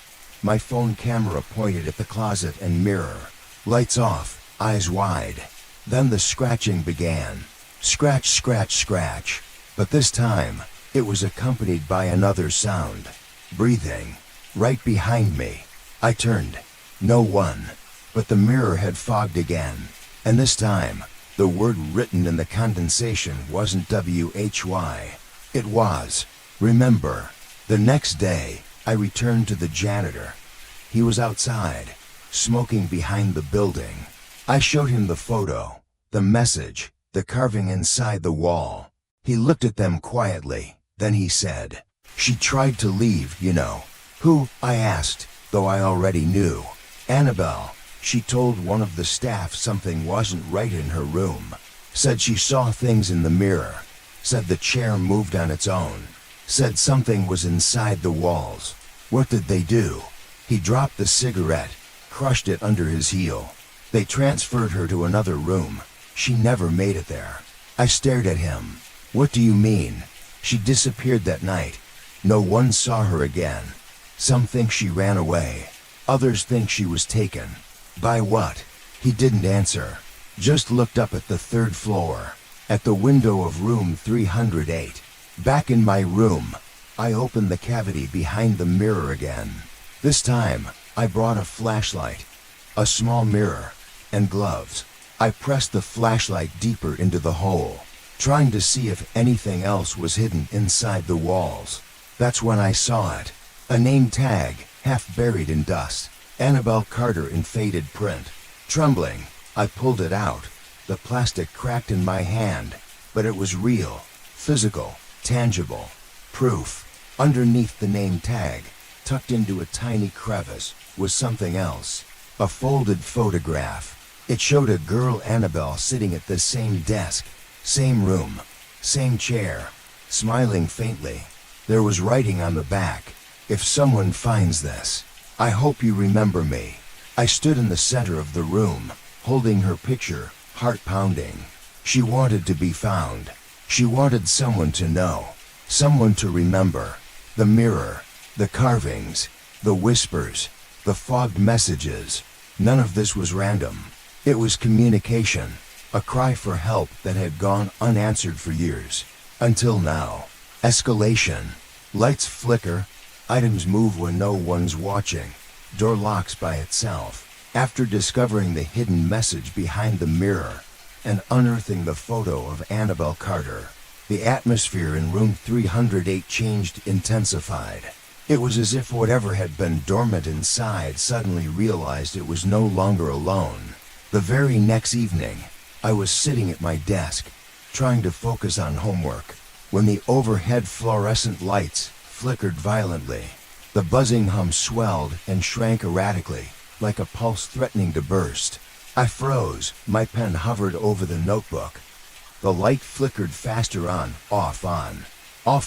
My phone camera pointed at the closet and mirror. Lights off, eyes wide. Then the scratching began. Scratch, scratch, scratch. But this time, it was accompanied by another sound. Breathing. Right behind me. I turned. No one. But the mirror had fogged again. And this time, the word written in the condensation wasn't WHY. It was remember. The next day, I returned to the janitor. He was outside, smoking behind the building. I showed him the photo, the message, the carving inside the wall. He looked at them quietly. Then he said, "She tried to leave, you know." "Who?" I asked, though I already knew. "Annabelle. She told one of the staff something wasn't right in her room. Said she saw things in the mirror. Said the chair moved on its own. Said something was inside the walls." "What did they do?" He dropped the cigarette, crushed it under his heel. "They transferred her to another room. She never made it there." I stared at him. "What do you mean?" "She disappeared that night. No one saw her again. Some think she ran away. Others think she was taken." "By what?" He didn't answer. Just looked up at the third floor, at the window of room 308. Back in my room, I opened the cavity behind the mirror again. This time, I brought a flashlight, a small mirror, and gloves. I pressed the flashlight deeper into the hole, trying to see if anything else was hidden inside the walls. That's when I saw it. A name tag, half buried in dust. Annabelle Carter in faded print. Trembling, I pulled it out. The plastic cracked in my hand, but it was real, physical, tangible. Proof. Underneath the name tag, tucked into a tiny crevice, was something else. A folded photograph. It showed a girl Annabelle sitting at the same desk, same room, same chair, smiling faintly. There was writing on the back, "If someone finds this, I hope you remember me." I stood in the center of the room, holding her picture, heart pounding. She wanted to be found. She wanted someone to know, someone to remember. The mirror, the carvings, the whispers, the fogged messages. None of this was random. It was communication, a cry for help that had gone unanswered for years. Until now. Escalation. Lights flicker. Items move when no one's watching. Door locks by itself. After discovering the hidden message behind the mirror and unearthing the photo of Annabelle Carter, the atmosphere in room 308 changed, intensified. It was as if whatever had been dormant inside suddenly realized it was no longer alone. The very next evening, I was sitting at my desk, trying to focus on homework, when the overhead fluorescent lights flickered violently. The buzzing hum swelled and shrank erratically, like a pulse threatening to burst. I froze. My pen hovered over the notebook. The light flickered faster on, off,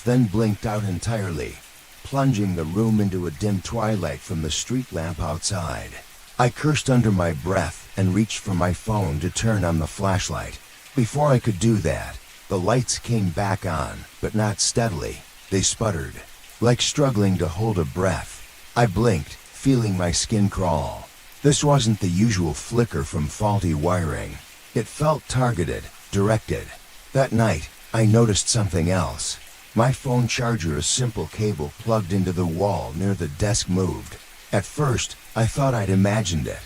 then blinked out entirely, plunging the room into a dim twilight from the street lamp outside. I cursed under my breath and reached for my phone to turn on the flashlight. Before I could do that, the lights came back on, but not steadily. They sputtered, like struggling to hold a breath. I blinked, feeling my skin crawl. This wasn't the usual flicker from faulty wiring. It felt targeted, directed. That night, I noticed something else. My phone charger, a simple cable plugged into the wall near the desk, moved. At first, I thought I'd imagined it.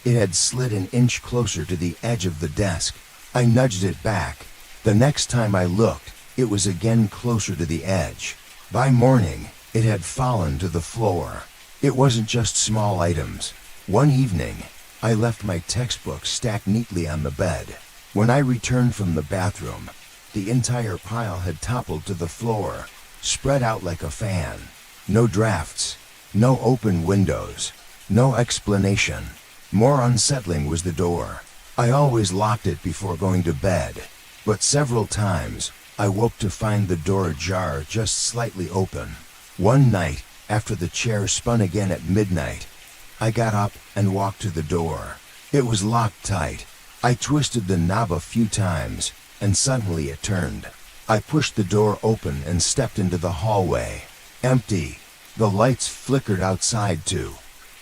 It had slid an inch closer to the edge of the desk. I nudged it back. The next time I looked, it was again closer to the edge. By morning, it had fallen to the floor. It wasn't just small items. One evening, I left my textbook stacked neatly on the bed. When I returned from the bathroom, the entire pile had toppled to the floor, spread out like a fan. No drafts, no open windows, no explanation. More unsettling was the door. I always locked it before going to bed, but several times I woke to find the door ajar, just slightly open. One night, after the chair spun again at midnight, I got up and walked to the door. It was locked tight. I twisted the knob a few times, and suddenly it turned. I pushed the door open and stepped into the hallway. Empty. The lights flickered outside too,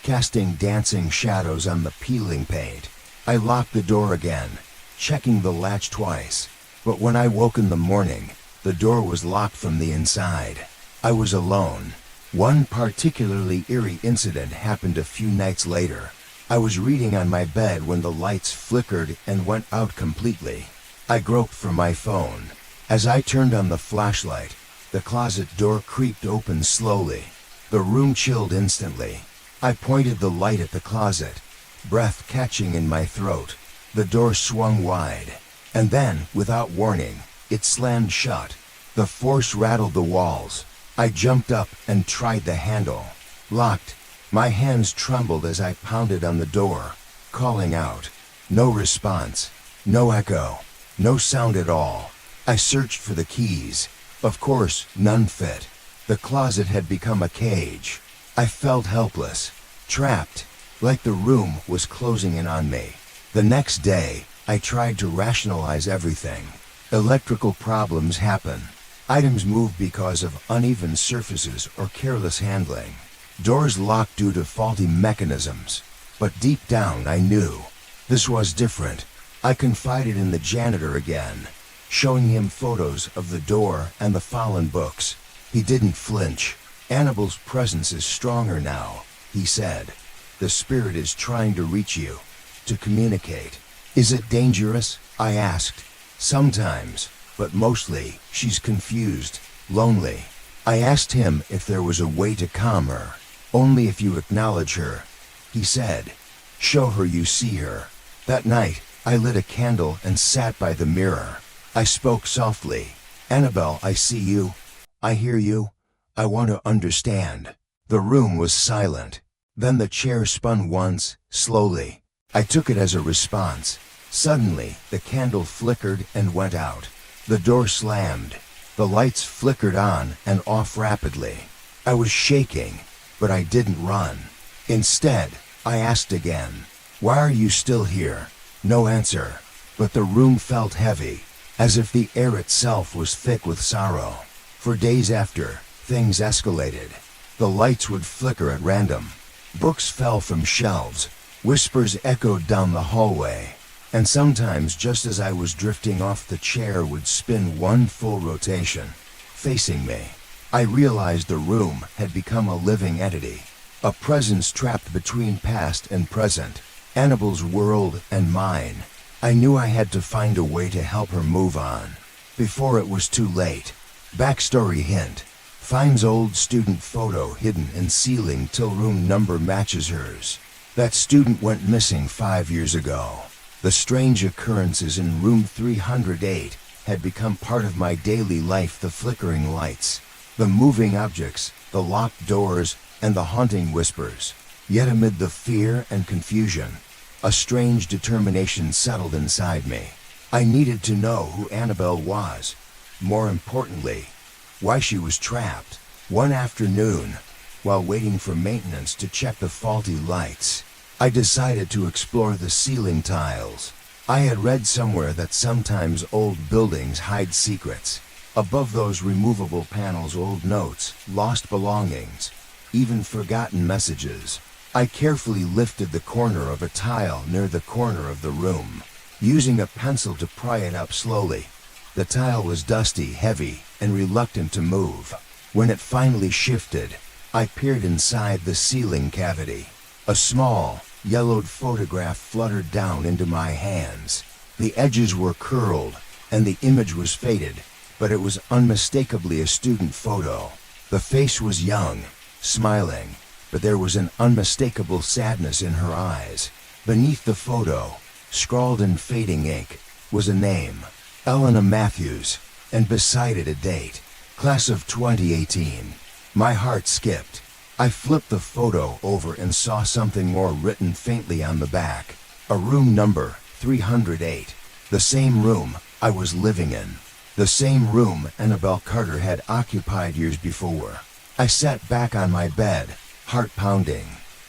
casting dancing shadows on the peeling paint. I locked the door again, checking the latch twice. But when I woke in the morning, the door was locked from the inside. I was alone. One particularly eerie incident happened a few nights later. I was reading on my bed when the lights flickered and went out completely. I groped for my phone. As I turned on the flashlight, the closet door creaked open slowly. The room chilled instantly. I pointed the light at the closet, breath catching in my throat. The door swung wide, and then, without warning, it slammed shut. The force rattled the walls. I jumped up and tried the handle. Locked. My hands trembled as I pounded on the door, calling out. No response. No echo. No sound at all. I searched for the keys. Of course, none fit. The closet had become a cage. I felt helpless, trapped, like the room was closing in on me. The next day, I tried to rationalize everything. Electrical problems happen. Items move because of uneven surfaces or careless handling. Doors lock due to faulty mechanisms. But deep down I knew this was different. I confided in the janitor again, showing him photos of the door and the fallen books. He didn't flinch. Annabelle's presence is stronger now, he said. The spirit is trying to reach you, to communicate. Is it dangerous? I asked. Sometimes, but mostly, she's confused, lonely. I asked him if there was a way to calm her. Only if you acknowledge her, he said. Show her you see her. That night, I lit a candle and sat by the mirror. I spoke softly. Annabelle, I see you. I hear you. I want to understand. The room was silent. Then the chair spun once, slowly. I took it as a response. Suddenly, the candle flickered and went out. The door slammed. The lights flickered on and off rapidly. I was shaking, but I didn't run. Instead, I asked again, why are you still here? No answer, but the room felt heavy, as if the air itself was thick with sorrow. For days after, things escalated. The lights would flicker at random. Books fell from shelves. Whispers echoed down the hallway. And sometimes, just as I was drifting off, the chair would spin one full rotation, facing me. I realized the room had become a living entity, a presence trapped between past and present, Annabelle's world and mine. I knew I had to find a way to help her move on, before it was too late. Backstory hint. Finds old student photo hidden in ceiling till room number matches hers. That student went missing 5 years ago. The strange occurrences in room 308 had become part of my daily life. The flickering lights, the moving objects, the locked doors, and the haunting whispers. Yet amid the fear and confusion, a strange determination settled inside me. I needed to know who Annabelle was. More importantly, why she was trapped. One afternoon, while waiting for maintenance to check the faulty lights, I decided to explore the ceiling tiles. I had read somewhere that sometimes old buildings hide secrets. Above those removable panels, old notes, lost belongings, even forgotten messages. I carefully lifted the corner of a tile near the corner of the room, using a pencil to pry it up slowly. The tile was dusty, heavy, and reluctant to move. When it finally shifted, I peered inside the ceiling cavity. A small, yellowed photograph fluttered down into my hands. The edges were curled, and the image was faded, but it was unmistakably a student photo. The face was young, smiling, but there was an unmistakable sadness in her eyes. Beneath the photo, scrawled in fading ink, was a name, Elena Matthews, and beside it a date, class of 2018. My heart skipped. I flipped the photo over and saw something more written faintly on the back. A room number 308. The same room I was living in. The same room Annabelle Carter had occupied years before. I sat back on my bed, heart pounding.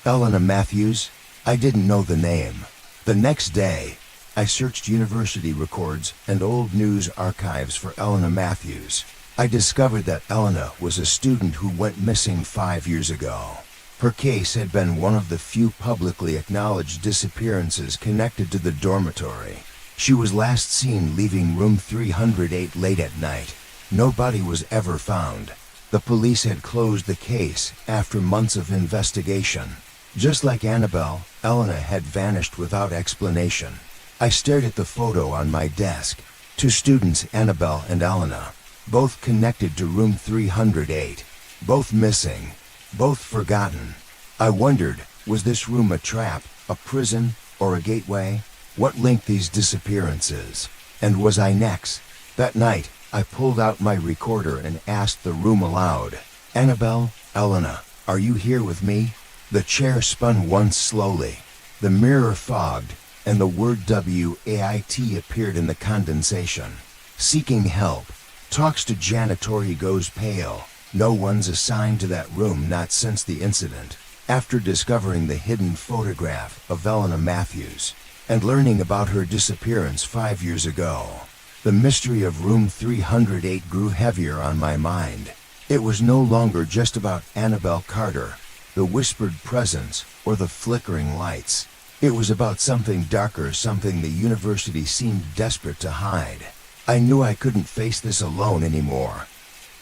Elena Matthews? I didn't know the name. The next day, I searched university records and old news archives for Elena Matthews. I discovered that Elena was a student who went missing 5 years ago. Her case had been one of the few publicly acknowledged disappearances connected to the dormitory. She was last seen leaving room 308 late at night. Nobody was ever found. The police had closed the case after months of investigation. Just like Annabelle, Elena had vanished without explanation. I stared at the photo on my desk. 2 students, Annabelle and Elena, both connected to room 308, both missing, both forgotten. I wondered, was this room a trap, a prison, or a gateway? What linked these disappearances? And was I next? That night, I pulled out my recorder and asked the room aloud, "Annabelle, Elena, are you here with me?" The chair spun once slowly. The mirror fogged, and the word WAIT appeared in the condensation. Seeking help. Talks to janitor goes pale. No one's assigned to that room, not since the incident. After discovering the hidden photograph of Elena Matthews and learning about her disappearance 5 years ago, the mystery of room 308 grew heavier on my mind. It was no longer just about Annabelle Carter, the whispered presence, or the flickering lights. It was about something darker, something the university seemed desperate to hide. I knew I couldn't face this alone anymore.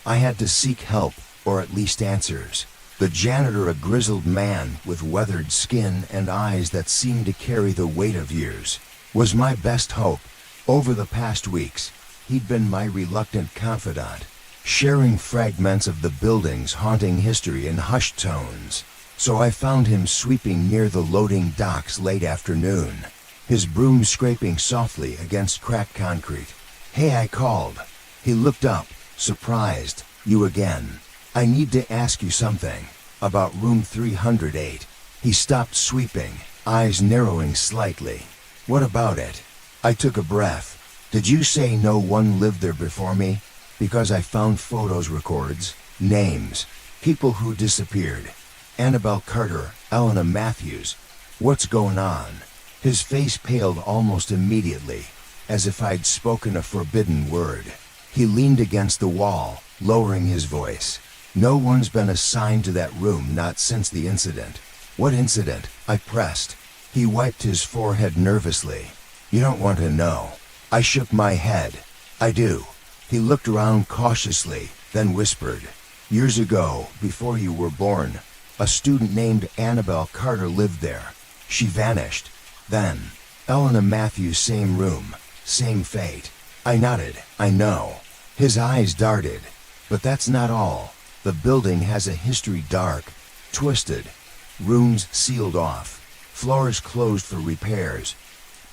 I had to seek help, or at least answers. The janitor, a grizzled man with weathered skin and eyes that seemed to carry the weight of years, was my best hope. Over the past weeks, he'd been my reluctant confidant, sharing fragments of the building's haunting history in hushed tones. So I found him sweeping near the loading docks late afternoon, his broom scraping softly against cracked concrete. "Hey," I called. He looked up, surprised. "You again? I need to ask you something about room 308. He stopped sweeping, eyes narrowing slightly. "What about it?" I took a breath. "Did you say no one lived there before me?" Because I found photos, records, names, people who disappeared. Annabelle Carter, Elena Matthews. What's going on? His face paled almost immediately, as if I'd spoken a forbidden word. He leaned against the wall, lowering his voice. "No one's been assigned to that room, not since the incident." "What incident?" I pressed. He wiped his forehead nervously. "You don't want to know." I shook my head. "I do." He looked around cautiously, then whispered, "Years ago, before you were born, a student named Annabelle Carter lived there. She vanished. Then, Elena Matthews, same room, same fate." I nodded. "I know." His eyes darted. "But that's not all. The building has a history, dark, twisted. Rooms sealed off, floors closed for repairs.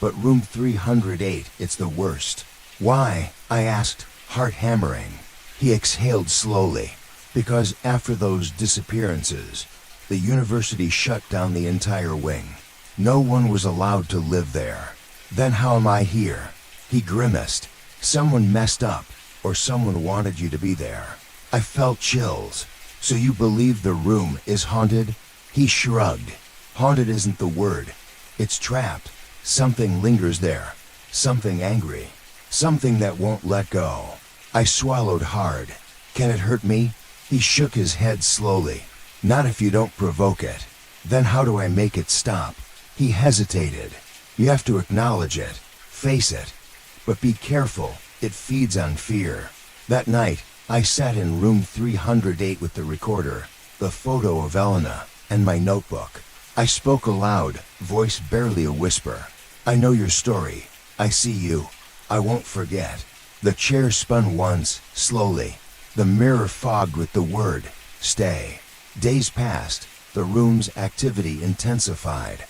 But room 308, it's the worst." "Why?" I asked, heart hammering. He exhaled slowly. "Because after those disappearances, the university shut down the entire wing. No one was allowed to live there. Then how am I here?" He grimaced. "Someone messed up, or someone wanted you to be there." I felt chills. "So you believe the room is haunted?" He shrugged. "Haunted isn't the word. It's trapped. Something lingers there. Something angry. Something that won't let go." I swallowed hard. "Can it hurt me?" He shook his head slowly. "Not if you don't provoke it." "Then how do I make it stop?" He hesitated. "You have to acknowledge it. Face it. But be careful, it feeds on fear." That night, I sat in room 308 with the recorder, the photo of Elena, and my notebook. I spoke aloud, voice barely a whisper. "I know your story. I see you. I won't forget." The chair spun once, slowly. The mirror fogged with the word, "Stay." Days passed. The room's activity intensified.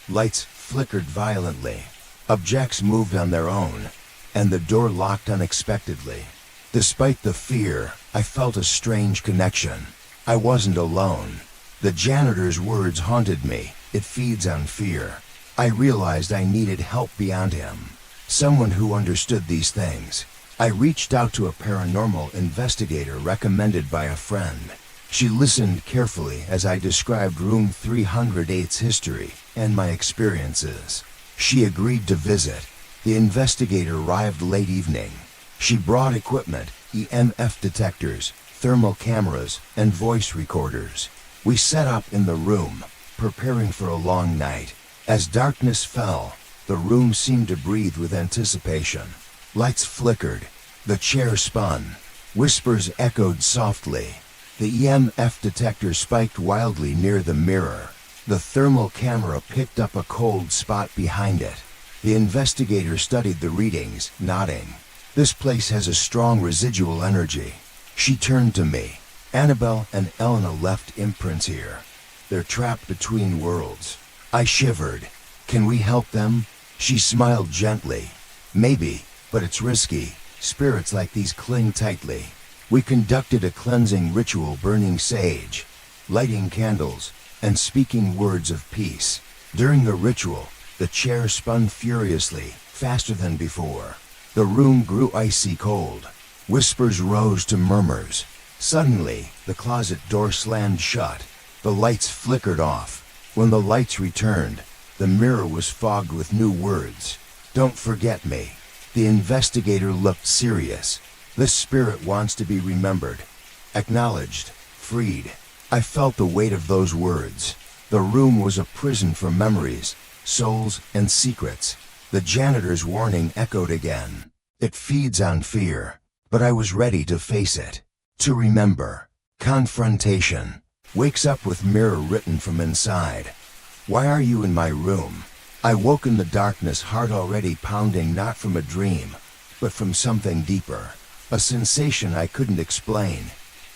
Lights flickered violently. Objects moved on their own, and the door locked unexpectedly. Despite the fear, I felt a strange connection. I wasn't alone. The janitor's words haunted me. "It feeds on fear." I realized I needed help beyond him. Someone who understood these things. I reached out to a paranormal investigator recommended by a friend. She listened carefully as I described room 308's history and my experiences. She agreed to visit. The investigator arrived late evening. She brought equipment, EMF detectors, thermal cameras, and voice recorders. We set up in the room, preparing for a long night. As darkness fell, the room seemed to breathe with anticipation. Lights flickered. The chair spun. Whispers echoed softly. The EMF detector spiked wildly near the mirror. The thermal camera picked up a cold spot behind it. The investigator studied the readings, nodding. This place has a strong residual energy. She turned to me. Annabelle and Elena left imprints here. They're trapped between worlds. I shivered. Can we help them? She smiled gently. Maybe, but it's risky. Spirits like these cling tightly. We conducted a cleansing ritual, burning sage, lighting candles, and speaking words of peace. During the ritual, the chair spun furiously, faster than before. The room grew icy cold. Whispers rose to murmurs. Suddenly, the closet door slammed shut. The lights flickered off. When the lights returned, the mirror was fogged with new words. Don't forget me. The investigator looked serious. This spirit wants to be remembered, acknowledged, freed. I felt the weight of those words. The room was a prison for memories, souls, and secrets. The janitor's warning echoed again. It feeds on fear, but I was ready to face it. To remember. Confrontation. Wakes up with mirror written from inside. Why are you in my room? I woke in the darkness, heart already pounding, not from a dream, but from something deeper. A sensation I couldn't explain.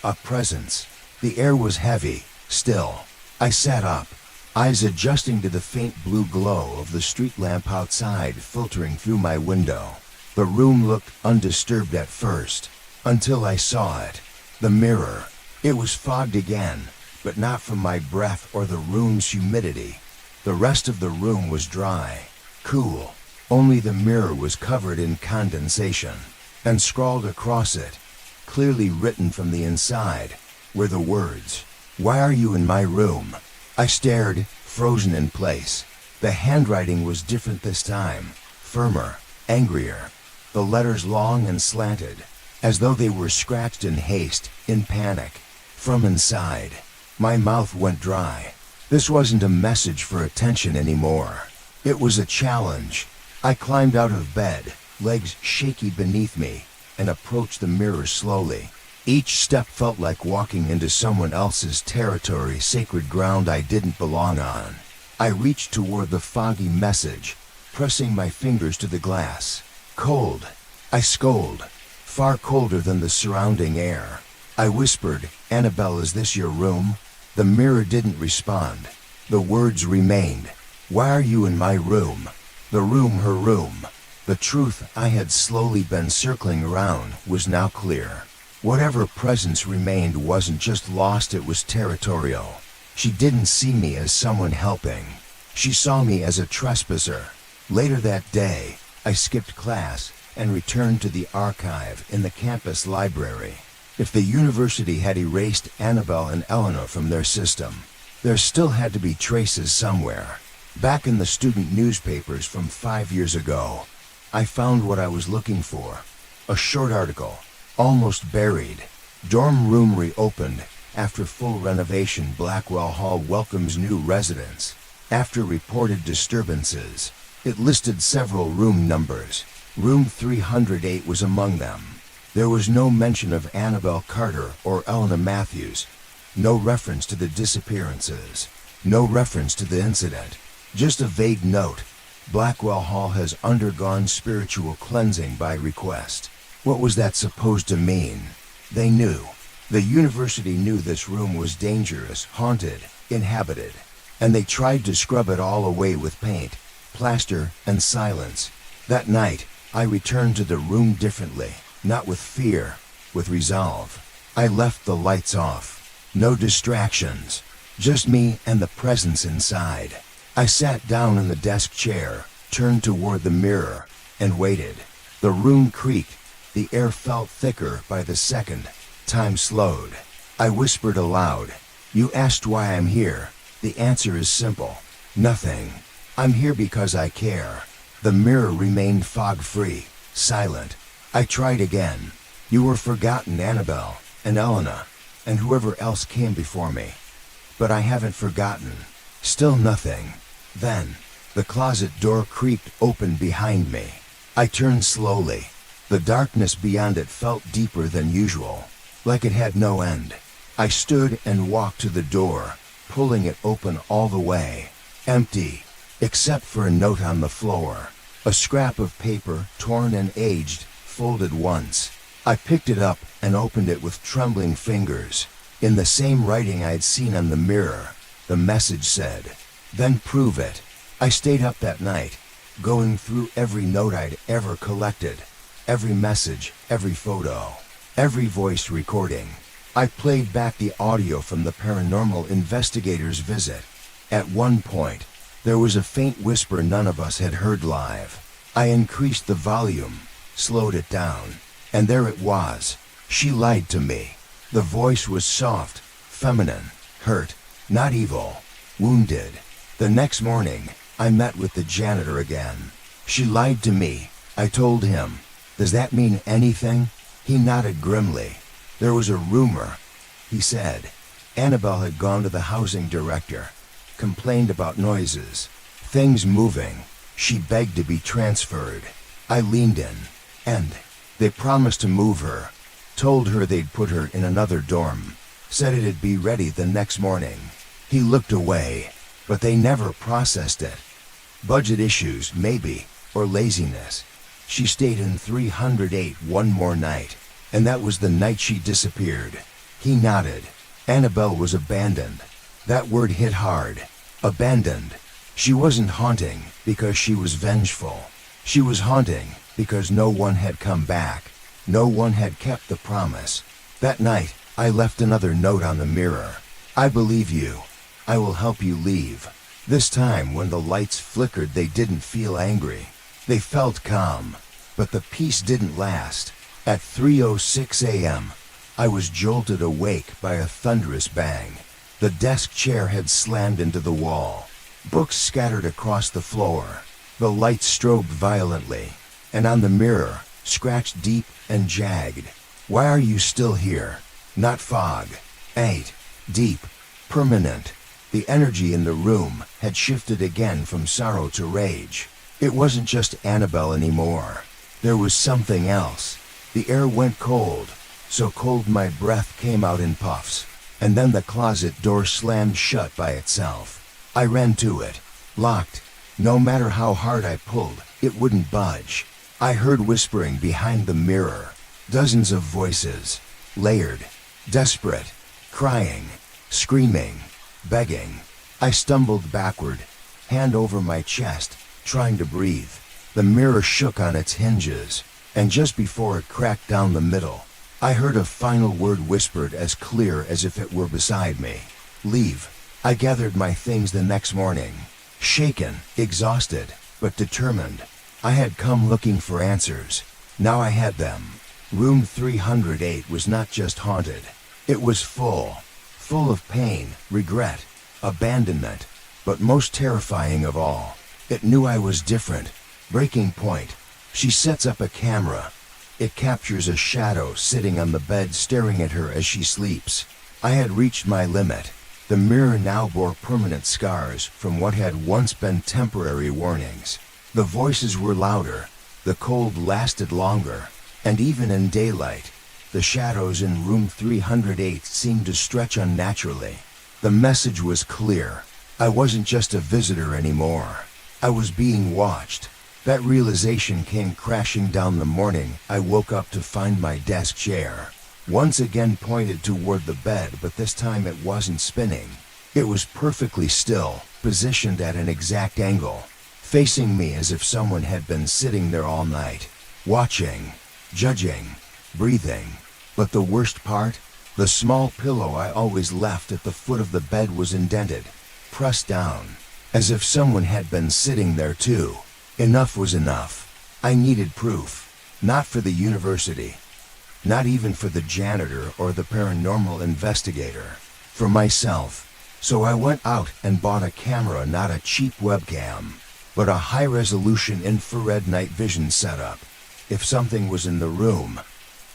A presence. The air was heavy, still. I sat up, eyes adjusting to the faint blue glow of the street lamp outside filtering through my window. The room looked undisturbed at first, until I saw it. The mirror. It was fogged again, but not from my breath or the room's humidity. The rest of the room was dry, cool. Only the mirror was covered in condensation, and scrawled across it, clearly written from the inside, were the words, "Why are you in my room?" I stared, frozen in place. The handwriting was different this time, firmer, angrier. The letters long and slanted, as though they were scratched in haste, in panic. From inside, my mouth went dry. This wasn't a message for attention anymore. It was a challenge. I climbed out of bed, legs shaky beneath me, and approached the mirror slowly. Each step felt like walking into someone else's territory, sacred ground I didn't belong on. I reached toward the foggy message, pressing my fingers to the glass. Cold. I scolded, far colder than the surrounding air. I whispered, "Annabelle, is this your room?" The mirror didn't respond. The words remained. Why are you in my room? The room, her room. The truth I had slowly been circling around was now clear. Whatever presence remained wasn't just lost, it was territorial. She didn't see me as someone helping. She saw me as a trespasser. Later that day, I skipped class and returned to the archive in the campus library. If the university had erased Annabelle and Eleanor from their system, there still had to be traces somewhere. Back in the student newspapers from 5 years ago, I found what I was looking for. A short article, almost buried. Dorm room reopened. After full renovation, Blackwell Hall welcomes new residents. After reported disturbances, it listed several room numbers. Room 308 was among them. There was no mention of Annabelle Carter or Elena Matthews. No reference to the disappearances. No reference to the incident. Just a vague note. Blackwell Hall has undergone spiritual cleansing by request. What was that supposed to mean? They knew. The university knew this room was dangerous, haunted, inhabited. And they tried to scrub it all away with paint, plaster, and silence. That night, I returned to the room differently. Not with fear, with resolve. I left the lights off. No distractions. Just me and the presence inside. I sat down in the desk chair, turned toward the mirror, and waited. The room creaked. The air felt thicker by the second. Time slowed. I whispered aloud. You asked why I'm here. The answer is simple. Nothing. I'm here because I care. The mirror remained fog-free, silent. I tried again. You were forgotten, Annabelle, and Elena, and whoever else came before me. But I haven't forgotten. Still nothing. Then, the closet door creaked open behind me. I turned slowly. The darkness beyond it felt deeper than usual, like it had no end. I stood and walked to the door, pulling it open all the way. Empty, except for a note on the floor. A scrap of paper, torn and aged, folded once. I picked it up and opened it with trembling fingers. In the same writing I'd seen on the mirror, the message said, "Then prove it." I stayed up that night, going through every note I'd ever collected, every message, every photo, every voice recording. I played back the audio from the paranormal investigator's visit. At one point, there was a faint whisper none of us had heard live. I increased the volume, slowed it down, and there it was. She lied to me. The voice was soft, feminine, hurt, not evil, wounded. The next morning, I met with the janitor again. She lied to me. I told him. Does that mean anything? He nodded grimly. There was a rumor, he said. Annabelle had gone to the housing director, complained about noises, things moving. She begged to be transferred. I leaned in, and they promised to move her. Told her they'd put her in another dorm. Said it'd be ready the next morning. He looked away, but they never processed it. Budget issues, maybe, or laziness. She stayed in 308 one more night, and that was the night she disappeared. He nodded. Annabelle was abandoned. That word hit hard. Abandoned. She wasn't haunting because she was vengeful. She was haunting because no one had come back. No one had kept the promise. That night, I left another note on the mirror. I believe you. I will help you leave. This time, when the lights flickered, they didn't feel angry. They felt calm. But the peace didn't last. At 3:06 a.m., I was jolted awake by a thunderous bang. The desk chair had slammed into the wall. Books scattered across the floor. The lights strobed violently, and on the mirror, scratched deep and jagged. Why are you still here? Not fog. 8. Deep. Permanent. The energy in the room had shifted again from sorrow to rage. It wasn't just Annabelle anymore. There was something else. The air went cold, so cold my breath came out in puffs. And then the closet door slammed shut by itself. I ran to it. Locked. No matter how hard I pulled, it wouldn't budge. I heard whispering behind the mirror. Dozens of voices. Layered. Desperate. Crying. Screaming. Begging. I stumbled backward, hand over my chest, trying to breathe. The mirror shook on its hinges, and just before it cracked down the middle, I heard a final word whispered as clear as if it were beside me. Leave. I gathered my things the next morning, shaken, exhausted, but determined. I had come looking for answers. Now I had them. Room 308 was not just haunted. It was full of pain, regret, abandonment, but most terrifying of all, it knew I was different. Breaking point. She sets up a camera. It captures a shadow sitting on the bed staring at her as she sleeps. I had reached my limit. The mirror now bore permanent scars from what had once been temporary warnings. The voices were louder, the cold lasted longer, and even in daylight, the shadows in room 308 seemed to stretch unnaturally. The message was clear. I wasn't just a visitor anymore. I was being watched. That realization came crashing down the morning I woke up to find my desk chair once again pointed toward the bed, but this time it wasn't spinning. It was perfectly still, positioned at an exact angle, facing me as if someone had been sitting there all night, watching, judging, breathing. But the worst part? The small pillow I always left at the foot of the bed was indented, pressed down, as if someone had been sitting there too. Enough was enough. I needed proof, not for the university, Not even for the janitor or the paranormal investigator. For myself. So I went out and bought a camera, not a cheap webcam, but a high-resolution infrared night vision setup. If something was in the room,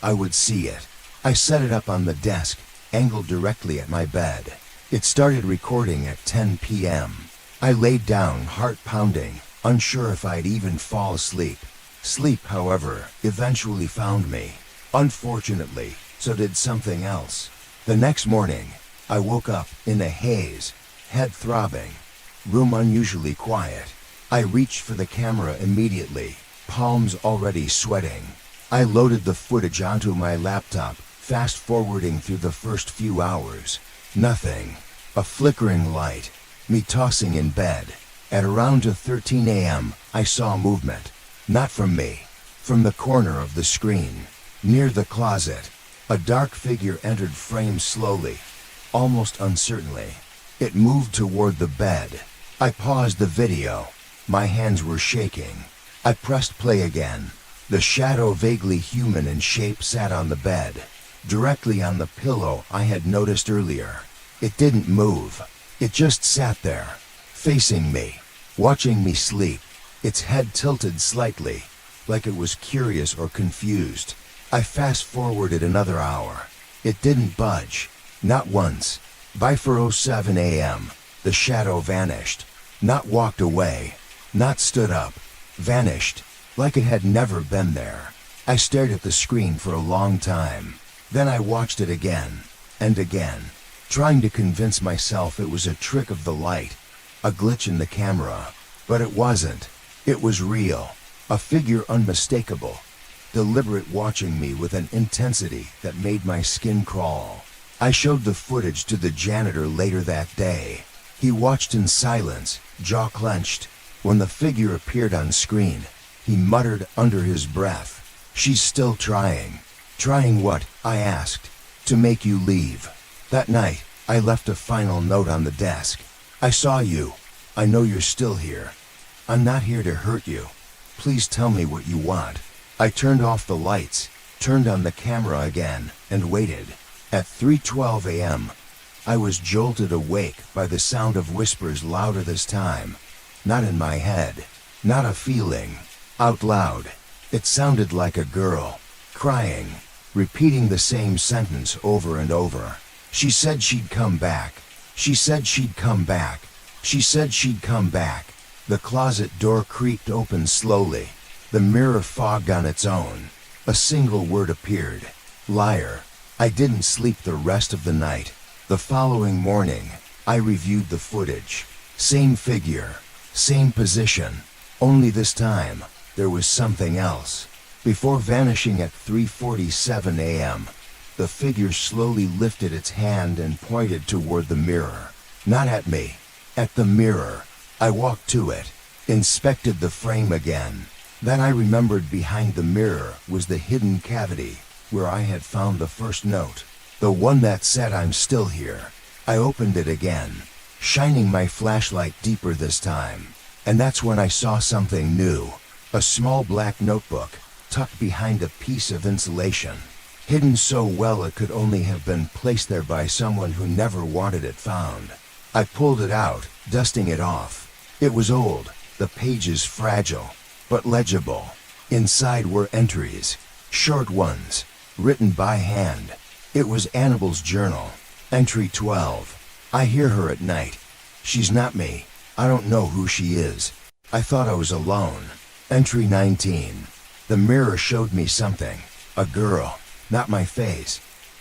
I would see it. I set it up on the desk, angled directly at my bed. It started recording at 10 p.m. I laid down, heart pounding, unsure if I'd even fall asleep. Sleep, however, eventually found me. Unfortunately, so did something else. The next morning, I woke up in a haze, head throbbing, room unusually quiet. I reached for the camera immediately, palms already sweating. I loaded the footage onto my laptop, fast-forwarding through the first few hours. Nothing. A flickering light. Me tossing in bed. At around 13 a.m., I saw movement. Not from me. From the corner of the screen. Near the closet. A dark figure entered frame slowly, almost uncertainly. It moved toward the bed. I paused the video. My hands were shaking. I pressed play again. The shadow, vaguely human in shape, sat on the bed, directly on the pillow I had noticed earlier. It didn't move. It just sat there, facing me, watching me sleep, its head tilted slightly, like it was curious or confused. I fast-forwarded another hour. It didn't budge. Not once. By 4:07 a.m., the shadow vanished. Not walked away. Not stood up. Vanished. Like it had never been there. I stared at the screen for a long time. Then I watched it again. And again. Trying to convince myself it was a trick of the light. A glitch in the camera. But it wasn't. It was real. A figure unmistakable. Deliberate, watching me with an intensity that made my skin crawl. I showed the footage to the janitor later that day. He watched in silence, jaw clenched. When the figure appeared on screen, he muttered under his breath, "She's still trying." "Trying what?" I asked. "To make you leave." That night, I left a final note on the desk. "I saw you. I know you're still here. I'm not here to hurt you. Please tell me what you want." I turned off the lights, turned on the camera again, and waited. At 3:12 a.m., I was jolted awake by the sound of whispers, louder this time. Not in my head. Not a feeling. Out loud. It sounded like a girl, crying, repeating the same sentence over and over. "She said she'd come back. She said she'd come back. She said she'd come back." The closet door creaked open slowly. The mirror fogged on its own. A single word appeared. "Liar." I didn't sleep the rest of the night. The following morning, I reviewed the footage. Same figure. Same position. Only this time, there was something else. Before vanishing at 3:47 a.m., the figure slowly lifted its hand and pointed toward the mirror. Not at me. At the mirror. I walked to it. Inspected the frame again. Then I remembered behind the mirror was the hidden cavity where I had found the first note. The one that said, "I'm still here." I opened it again, shining my flashlight deeper this time. And that's when I saw something new. A small black notebook, tucked behind a piece of insulation. Hidden so well it could only have been placed there by someone who never wanted it found. I pulled it out, dusting it off. It was old, the pages fragile, but legible. Inside were entries, short ones, written by hand. It was Annabelle's journal. Entry 12. "I hear her at night. She's not me. I don't know who she is. I thought I was alone." Entry 19. "The mirror showed me something. A girl, not my face.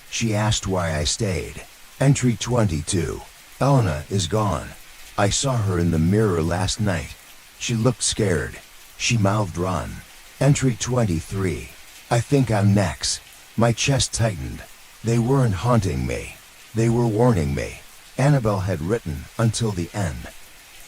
She asked why I stayed." Entry 22. "Elena is gone. I saw her in the mirror last night. She looked scared. She mouthed run." Entry 23. "I think I'm next." My chest tightened. They weren't haunting me. They were warning me. Annabelle had written until the end.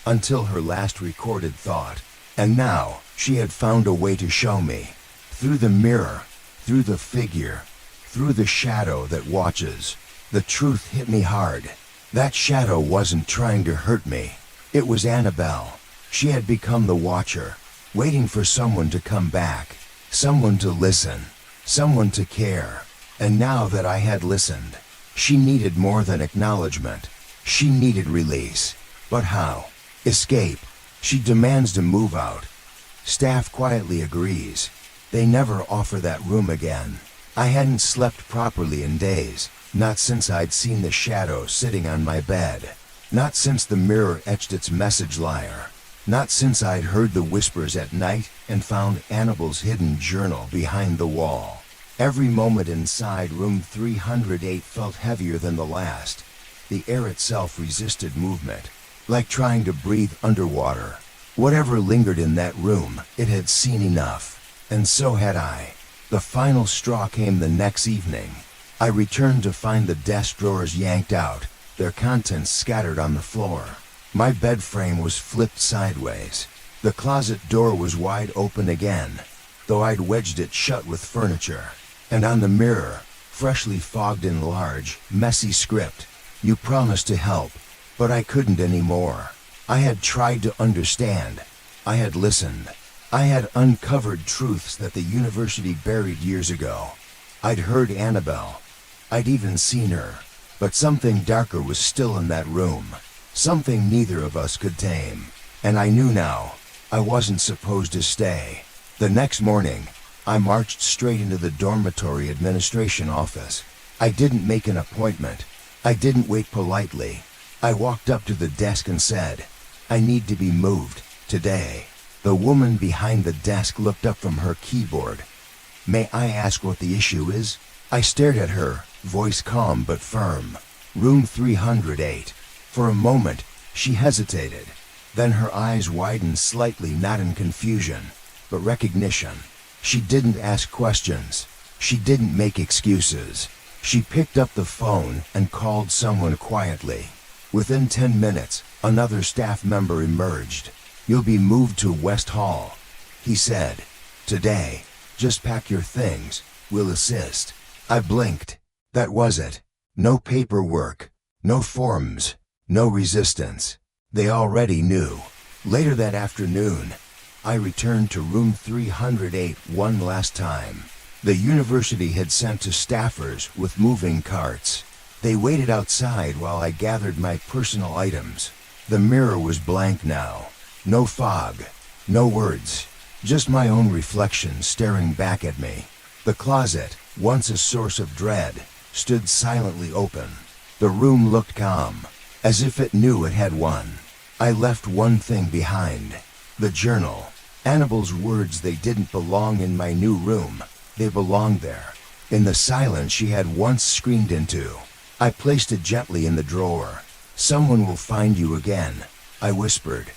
Until her last recorded thought. And now, she had found a way to show me. Through the mirror, through the figure, through the shadow that watches. The truth hit me hard. That shadow wasn't trying to hurt me. It was Annabelle. She had become the watcher, waiting for someone to come back. Someone to listen. Someone to care. And now that I had listened, she needed more than acknowledgement. She needed release. But how? Escape. She demands to move out. Staff quietly agrees. They never offer that room again. I hadn't slept properly in days, not since I'd seen the shadow sitting on my bed. Not since the mirror etched its message liar. Not since I'd heard the whispers at night and found Annabel's hidden journal behind the wall. Every moment inside room 308 felt heavier than the last. The air itself resisted movement, like trying to breathe underwater. Whatever lingered in that room, it had seen enough. And so had I. The final straw came the next evening. I returned to find the desk drawers yanked out, their contents scattered on the floor. My bed frame was flipped sideways. The closet door was wide open again, though I'd wedged it shut with furniture. And on the mirror, freshly fogged in large, messy script, "You promised to help, but I couldn't anymore." I had tried to understand. I had listened. I had uncovered truths that the university buried years ago. I'd heard Annabelle. I'd even seen her. But something darker was still in that room. Something neither of us could tame. And I knew now, I wasn't supposed to stay. The next morning, I marched straight into the dormitory administration office. I didn't make an appointment. I didn't wait politely. I walked up to the desk and said, "I need to be moved, today." The woman behind the desk looked up from her keyboard. "May I ask what the issue is?" I stared at her, voice calm but firm. "Room 308. For a moment, she hesitated. Then her eyes widened slightly, not in confusion, but recognition. She didn't ask questions. She didn't make excuses. She picked up the phone and called someone quietly. Within 10 minutes, another staff member emerged. "You'll be moved to West Hall," he said. "Today. Just pack your things. We'll assist." I blinked. That was it. No paperwork. No forms. No resistance. They already knew. Later that afternoon, I returned to room 308 one last time. The university had sent two staffers with moving carts. They waited outside while I gathered my personal items. The mirror was blank now. No fog. No words. Just my own reflection staring back at me. The closet, once a source of dread, stood silently open. The room looked calm, as if it knew it had won. I left one thing behind. The journal. Annabel's words. They didn't belong in my new room. They belonged there, in the silence she had once screamed into. I placed it gently in the drawer. "Someone will find you again," I whispered.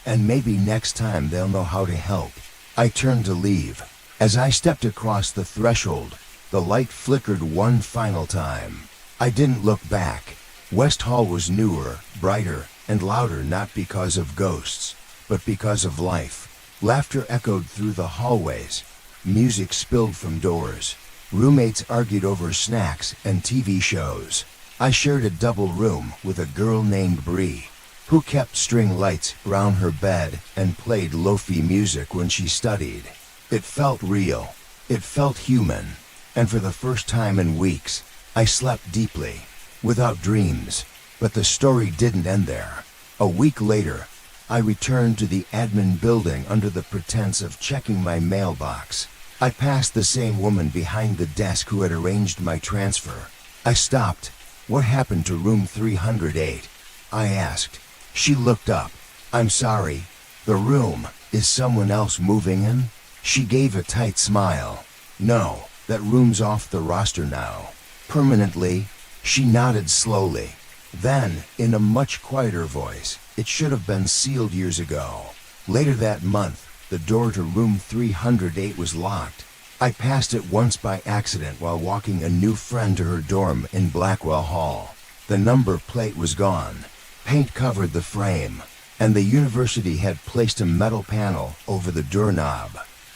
"And maybe next time they'll know how to help." I turned to leave. As I stepped across the threshold, the light flickered one final time. I didn't look back. West Hall was newer, brighter, and louder, not because of ghosts, but because of life. Laughter echoed through the hallways. Music spilled from doors. Roommates argued over snacks and TV shows. I shared a double room with a girl named Bree, who kept string lights around her bed and played lo-fi music when she studied. It felt real. It felt human. And for the first time in weeks, I slept deeply, without dreams. But the story didn't end there. A week later, I returned to the admin building under the pretense of checking my mailbox. I passed the same woman behind the desk who had arranged my transfer. I stopped. "What happened to room 308? I asked. She looked up. "I'm sorry. The room. Is someone else moving in?" She gave a tight smile. "No, that room's off the roster now. Permanently." She nodded slowly. Then, in a much quieter voice, "It should have been sealed years ago." Later that month, the door to room 308 was locked. I passed it once by accident while walking a new friend to her dorm in Blackwell Hall. The number plate was gone. Paint covered the frame, and the university had placed a metal panel over the doorknob.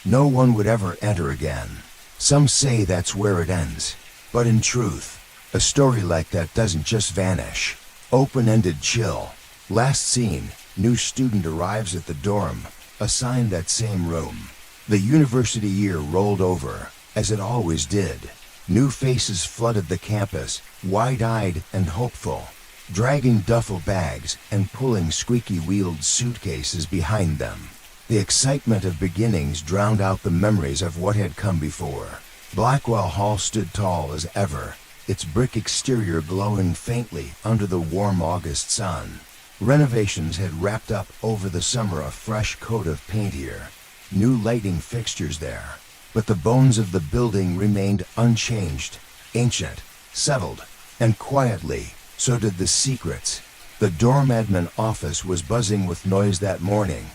No one would ever enter again. Some say that's where it ends. But in truth, a story like that doesn't just vanish. Open-ended chill. Last seen, new student arrives at the dorm, assigned that same room. The university year rolled over, as it always did. New faces flooded the campus, wide-eyed and hopeful, dragging duffel bags and pulling squeaky-wheeled suitcases behind them. The excitement of beginnings drowned out the memories of what had come before. Blackwell Hall stood tall as ever, its brick exterior glowing faintly under the warm August sun. Renovations had wrapped up over the summer a fresh coat of paint here, new lighting fixtures there, but the bones of the building remained unchanged, ancient, settled, and quietly, so did the secrets. The dorm admin office was buzzing with noise that morning,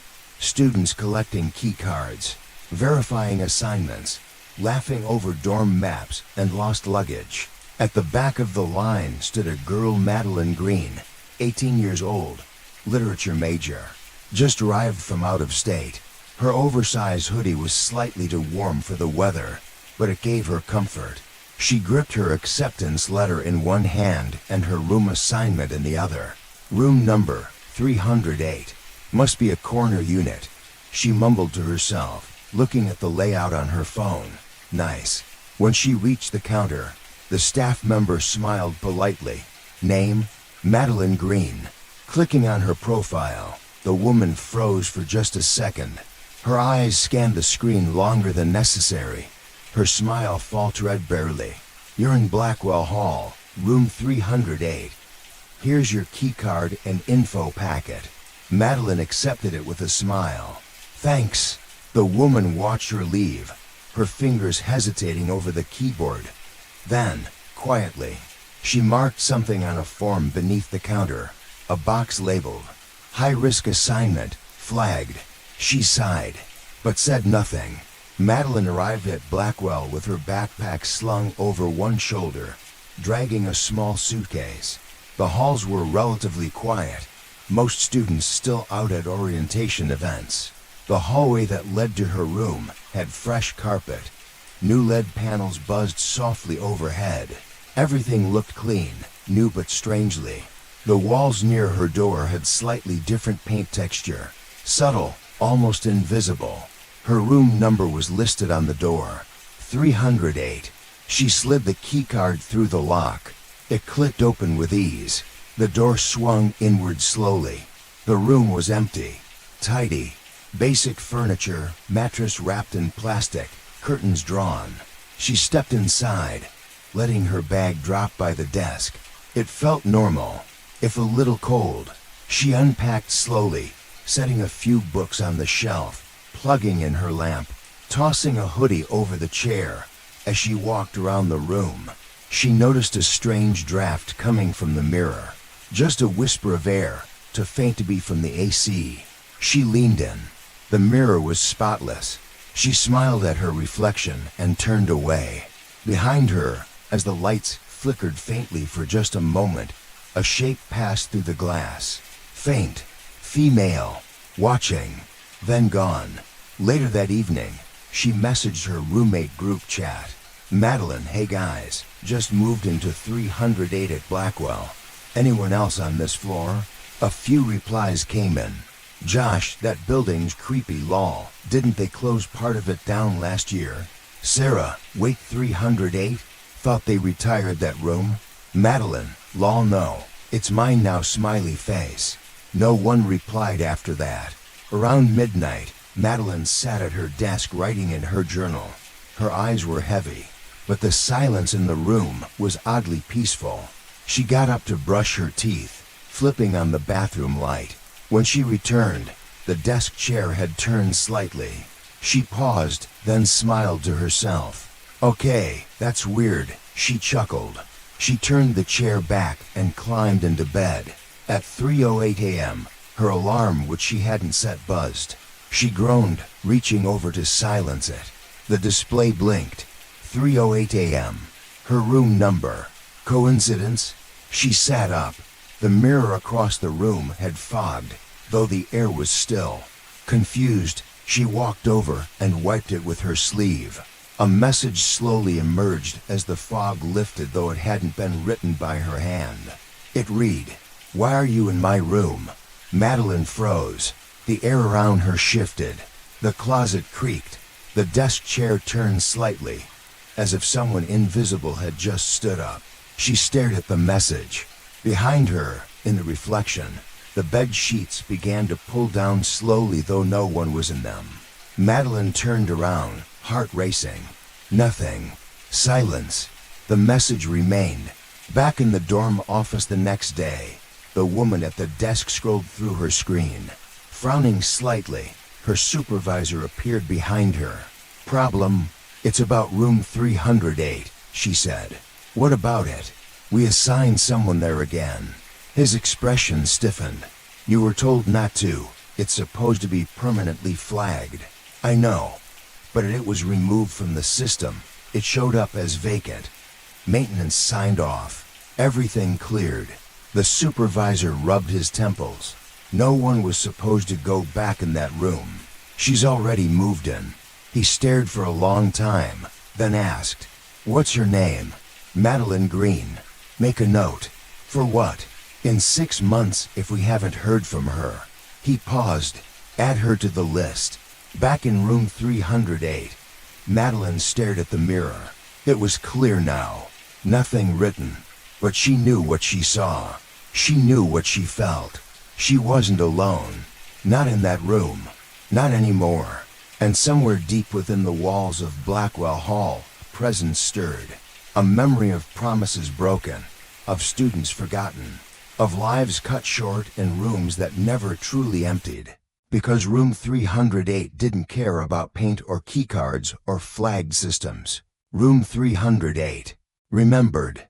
students collecting key cards, verifying assignments, laughing over dorm maps and lost luggage. At the back of the line stood a girl, Madeline Green, 18 years old, literature major, just arrived from out of state. Her oversized hoodie was slightly too warm for the weather, but it gave her comfort. She gripped her acceptance letter in one hand and her room assignment in the other. Room number 308. Must be a corner unit, she mumbled to herself, looking at the layout on her phone. Nice. When she reached the counter, the staff member smiled politely. Name, Madeline Green. Clicking on her profile, the woman froze for just a second. Her eyes scanned the screen longer than necessary. Her smile faltered barely. You're in Blackwell Hall, room 308. Here's your keycard and info packet. Madeline accepted it with a smile. Thanks. The woman watched her leave, her fingers hesitating over the keyboard. Then, quietly, she marked something on a form beneath the counter, a box labeled high-risk assignment, flagged. She sighed, but said nothing. Madeline arrived at Blackwell with her backpack slung over one shoulder, dragging a small suitcase. The halls were relatively quiet, most students still out at orientation events. The hallway that led to her room had fresh carpet. New LED panels buzzed softly overhead. Everything looked clean, new but strangely. The walls near her door had slightly different paint texture, subtle, almost invisible. Her room number was listed on the door, 308. She slid the keycard through the lock. It clicked open with ease. The door swung inward slowly. The room was empty, tidy. Basic furniture, mattress wrapped in plastic, curtains drawn. She stepped inside, letting her bag drop by the desk. It felt normal, if a little cold. She unpacked slowly, setting a few books on the shelf, plugging in her lamp, tossing a hoodie over the chair. As she walked around the room, she noticed a strange draft coming from the mirror. Just a whisper of air, too faint to be from the AC. She leaned in. The mirror was spotless. She smiled at her reflection and turned away. Behind her, as the lights flickered faintly for just a moment, a shape passed through the glass. Faint, female, watching, then gone. Later that evening, she messaged her roommate group chat. Madeline, hey guys, just moved into 308 at Blackwell. Anyone else on this floor? A few replies came in. Josh, that building's creepy, lol. Didn't they close part of it down last year? Sarah, wait, 308? Thought they retired that room? Madeline, lol, no. It's mine now, smiley face. No one replied after that. Around midnight, Madeline sat at her desk writing in her journal. Her eyes were heavy, but the silence in the room was oddly peaceful. She got up to brush her teeth, flipping on the bathroom light. When she returned, the desk chair had turned slightly. She paused, then smiled to herself. Okay, that's weird, she chuckled. She turned the chair back and climbed into bed. At 3:08 a.m., her alarm, which she hadn't set, buzzed. She groaned, reaching over to silence it. The display blinked. 3:08 a.m. Her room number. Coincidence? She sat up. The mirror across the room had fogged, though the air was still. Confused, she walked over and wiped it with her sleeve. A message slowly emerged as the fog lifted, though it hadn't been written by her hand. It read, "Why are you in my room?" Madeline froze. The air around her shifted. The closet creaked. The desk chair turned slightly. as if someone invisible had just stood up. She stared at the message. Behind her, in the reflection, the bed sheets began to pull down slowly, though no one was in them. Madeline turned around, heart racing. Nothing. Silence. The message remained. Back in the dorm office the next day, the woman at the desk scrolled through her screen. Frowning slightly, her supervisor appeared behind her. "Problem? It's about room 308, she said. "What about it?" "We assigned someone there again." His expression stiffened. "You were told not to. It's supposed to be permanently flagged." "I know, but it was removed from the system. It showed up as vacant." Maintenance signed off. Everything cleared. The supervisor rubbed his temples. No one was supposed to go back in that room. "She's already moved in." He stared for a long time, then asked, "What's your name?" "Madeline Green." "Make a note." "For what?" "In 6 months, if we haven't heard from her." He paused. "Add her to the list." Back in room 308, Madeline stared at the mirror. It was clear now. Nothing written. But she knew what she saw. She knew what she felt. She wasn't alone. Not in that room. Not anymore. And somewhere deep within the walls of Blackwell Hall, a presence stirred. A memory of promises broken, of students forgotten, of lives cut short in rooms that never truly emptied. Because room 308 didn't care about paint or keycards or flagged systems. Room 308 remembered.